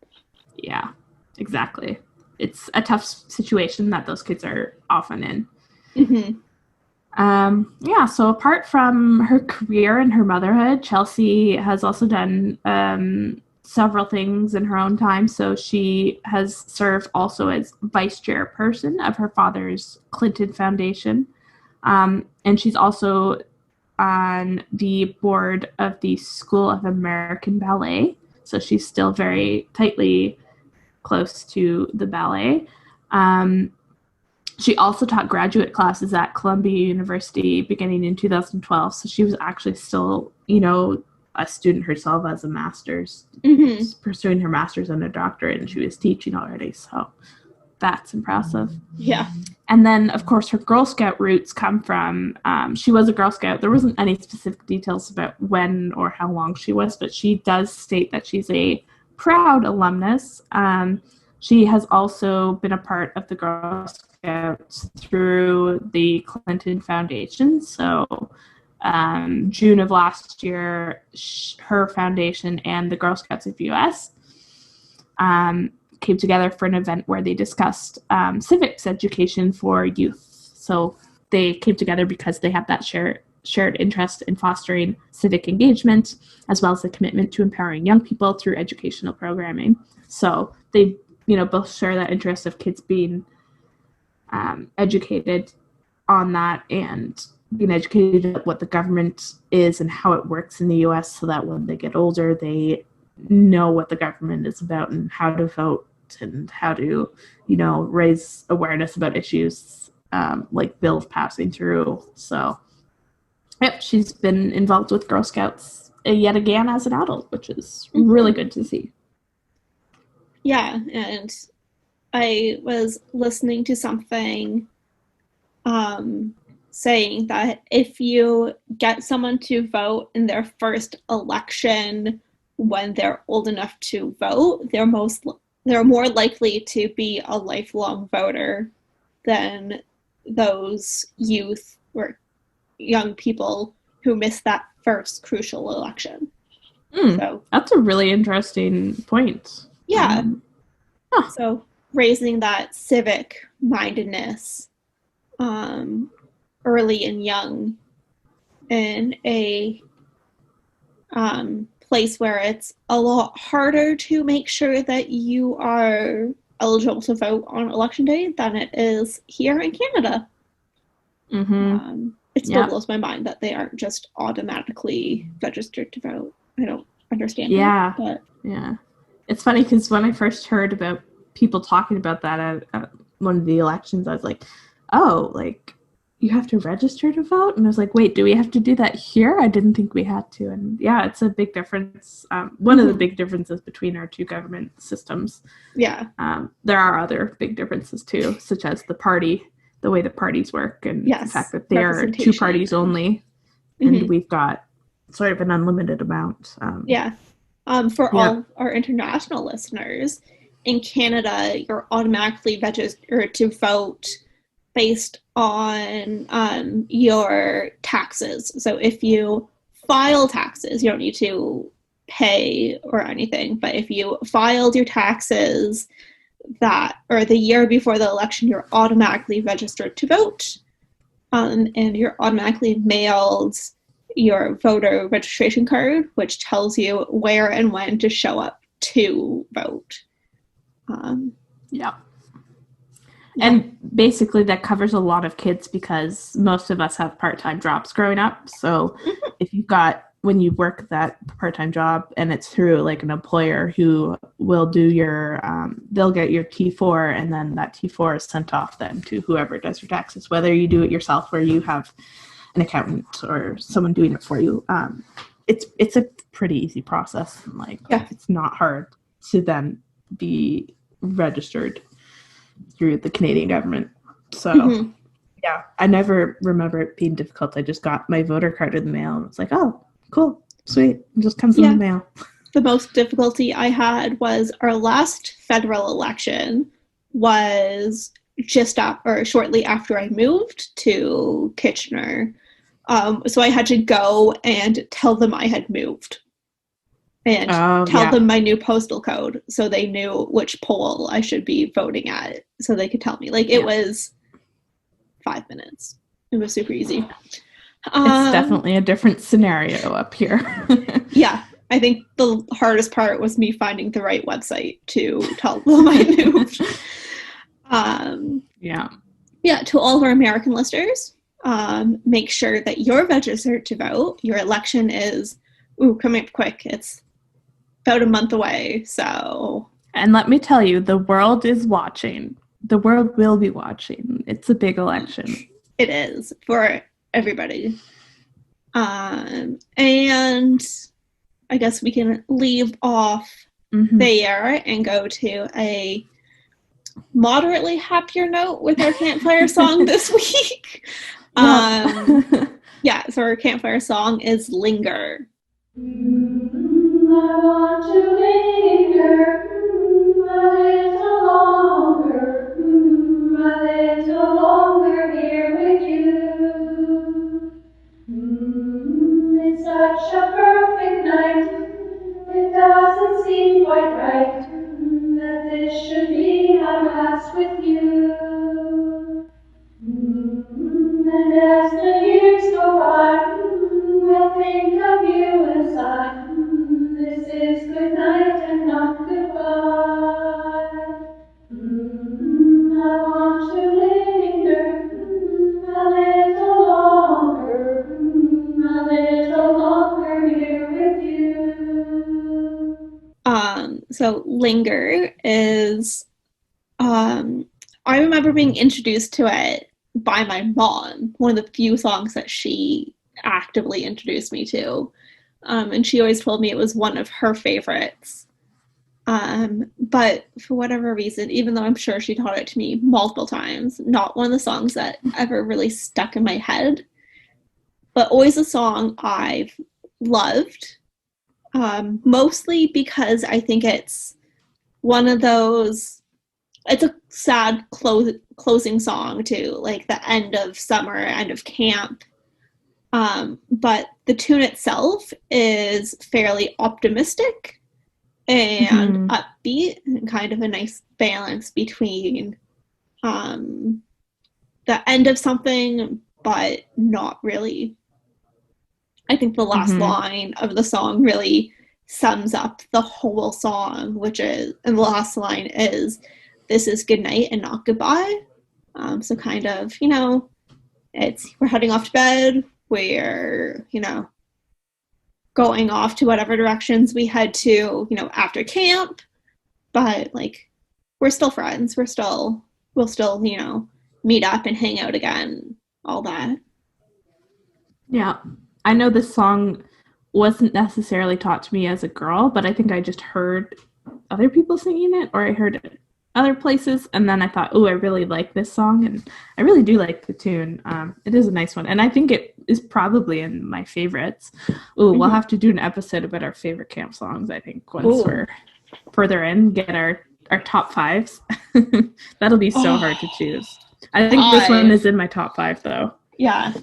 Yeah, exactly. It's a tough situation that those kids are often in. Mm-hmm. So apart from her career and her motherhood, Chelsea has also done several things in her own time. So she has served also as vice chairperson of her father's Clinton Foundation. And she's also on the board of the School of American Ballet. So she's still very tightly close to the ballet. She also taught graduate classes at Columbia University beginning in 2012. So she was actually still, a student herself as a master's, pursuing her master's and a doctorate, and she was teaching already. So that's impressive. Yeah. And then, of course, her Girl Scout roots come from, she was a Girl Scout. There wasn't any specific details about when or how long she was, but she does state that she's a proud alumnus. She has also been a part of the Girl Scouts through the Clinton Foundation. So June of last year, her foundation and the Girl Scouts of US came together for an event where they discussed civics education for youth. So they came together because they have that shared interest in fostering civic engagement, as well as a commitment to empowering young people through educational programming. So they, both share that interest of kids being educated on that and being educated about what the government is and how it works in the U.S. so that when they get older, they know what the government is about and how to vote and how to, raise awareness about issues like bills passing through. So, yep, she's been involved with Girl Scouts yet again as an adult, which is really good to see. Yeah, and I was listening to something saying that if you get someone to vote in their first election when they're old enough to vote, they're more likely to be a lifelong voter than those youth or young people who miss that first crucial election. So that's a really interesting point. Yeah. So raising that civic mindedness early and young in a place where it's a lot harder to make sure that you are eligible to vote on election day than it is here in Canada. It still blows my mind that they aren't just automatically registered to vote. I don't understand that. But it's funny because when I first heard about people talking about that at one of the elections, I was like, oh, like you have to register to vote? And I was like, wait, do we have to do that here? I didn't think we had to. And it's a big difference. One of the big differences between our two government systems. Yeah. There are other big differences too, such as the way the parties work and the fact that they are two parties only. And we've got sort of an unlimited amount. For all our international listeners, in Canada, you're automatically registered to vote based on your taxes. So if you file taxes, you don't need to pay or anything. But if you filed your taxes the year before the election, you're automatically registered to vote. And you're automatically mailed your voter registration card, which tells you where and when to show up to vote. And basically that covers a lot of kids because most of us have part-time jobs growing up. So if you've got, when you work that part-time job and it's through like an employer who will do your, they'll get your T4 and then that T4 is sent off then to whoever does your taxes, whether you do it yourself or you have an accountant or someone doing it for you. It's a pretty easy process. It's not hard to then be registered through the Canadian government. So I never remember it being difficult. I just got my voter card in the mail and it's like, oh, cool, sweet. It just comes in the mail. The most difficulty I had was our last federal election was shortly after I moved to Kitchener. So I had to go and tell them I had moved and tell yeah. them my new postal code so they knew which poll I should be voting at so they could tell me. Like, it was 5 minutes. It was super easy. It's definitely a different scenario up here. Yeah. I think the hardest part was me finding the right website to tell them I moved. Yeah, to all of our American listeners, make sure that you're registered to vote. Your election is coming up quick. It's about a month away, so... And let me tell you, the world is watching. The world will be watching. It's a big election. It is, for everybody. And I guess we can leave off there and go to a moderately happier note with our campfire song this week. Yeah, so our campfire song is Linger. I want to linger a little longer here with you. It's such a perfect night, it doesn't seem quite right that this should be our last with you. And as the years go by, we'll think of you and sigh. This is good night and not goodbye. I want to linger a little longer here with you. So Linger is, I remember being introduced to it by my mom, one of the few songs that she actively introduced me to. And she always told me it was one of her favorites. But for whatever reason, even though I'm sure she taught it to me multiple times, not one of the songs that ever really stuck in my head, but always a song I've loved, mostly because I think it's one of those, it's a sad closing song to like the end of summer, end of camp. But the tune itself is fairly optimistic and upbeat, and kind of a nice balance between the end of something, but not really. I think the last line of the song really sums up the whole song, which is, and the last line is, "This is good night and not goodbye." So kind of, we're heading off to bed, we're, going off to whatever directions we head to, after camp, but like, we're still friends, we'll still, meet up and hang out again, all that. Yeah. I know this song wasn't necessarily taught to me as a girl, but I think I just heard other people singing it, or I heard it other places, and then I thought, I really like this song, and I really do like the tune. It is a nice one, and I think it is probably in my favorites. We'll have to do an episode about our favorite camp songs, I think, once we're further in, get our top fives. That'll be so hard to choose. I think this one is in my top 5, though. Yeah.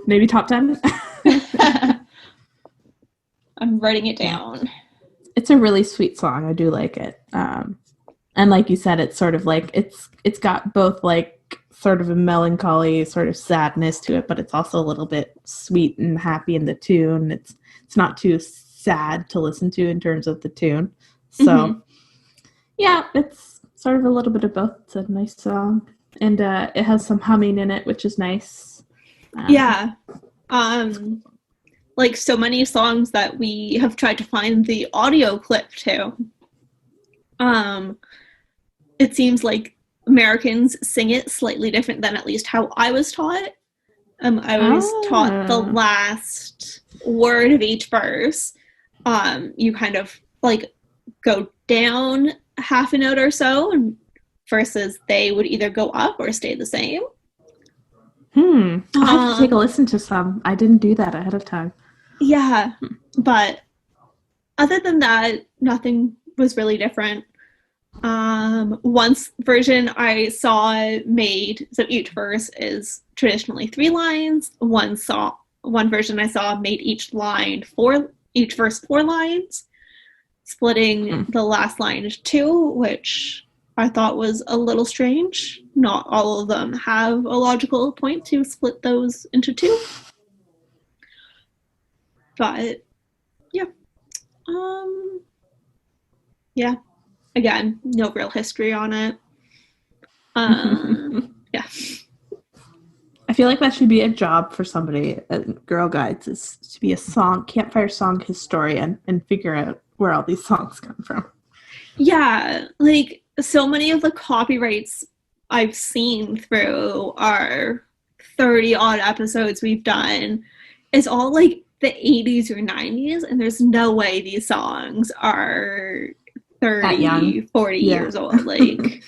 Maybe top 10? I'm writing it down. It's a really sweet song. I do like it. And like you said, it's sort of like, it's got both like sort of a melancholy sort of sadness to it, but it's also a little bit sweet and happy in the tune. It's not too sad to listen to in terms of the tune. So yeah, it's sort of a little bit of both. It's a nice song. And it has some humming in it, which is nice. Yeah. Like so many songs that we have tried to find the audio clip to. It seems like Americans sing it slightly different than at least how I was taught. I was taught the last word of each verse. You kind of like go down half a note or so, versus they would either go up or stay the same. I'll have to take a listen to some. I didn't do that ahead of time. Yeah, but other than that, nothing was really different. One version I saw made, so each verse is traditionally 3 lines. One one version I saw made each verse 4 lines, splitting the last line into 2, which I thought was a little strange. Not all of them have a logical point to split those into 2. But yeah. Yeah. Again, no real history on it. Yeah. I feel like that should be a job for somebody at Girl Guides, is to be a campfire song historian and figure out where all these songs come from. Yeah, like so many of the copyrights I've seen through our 30 odd episodes we've done is all like the 80s or 90s, and there's no way these songs are 30, 40 years old. Like,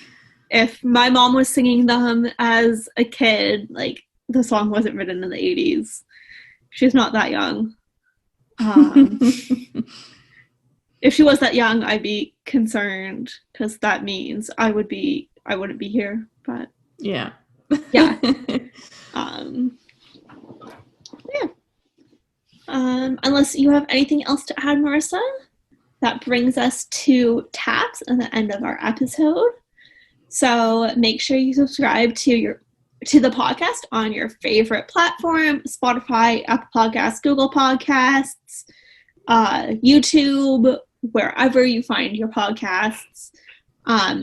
if my mom was singing them as a kid, like, the song wasn't written in the 80s. She's not that young. If she was that young, I'd be concerned, because that means I wouldn't be here. But yeah. Yeah. Unless you have anything else to add, Marissa, that brings us to taps at the end of our episode. So make sure you subscribe to the podcast on your favorite platform: Spotify, Apple Podcasts, Google Podcasts, YouTube, wherever you find your podcasts.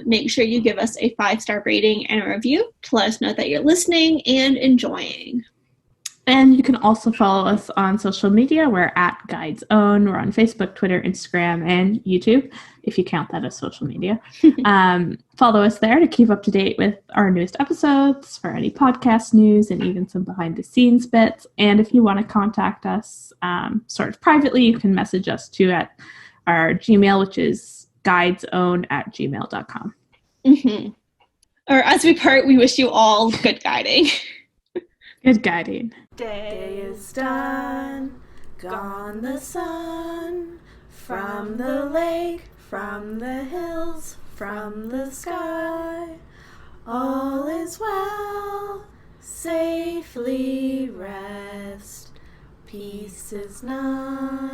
Make sure you give us a 5-star rating and a review to let us know that you're listening and enjoying. And you can also follow us on social media. We're at Guides Own. We're on Facebook, Twitter, Instagram, and YouTube, if you count that as social media. Follow us there to keep up to date with our newest episodes, for any podcast news, and even some behind-the-scenes bits. And if you want to contact us sort of privately, you can message us too at our Gmail, which is guidesown@gmail.com. Mm-hmm. Or as we part, we wish you all good guiding. Good guiding. Day is done, gone the sun, from the lake, from the hills, from the sky. All is well, safely rest, peace is nigh.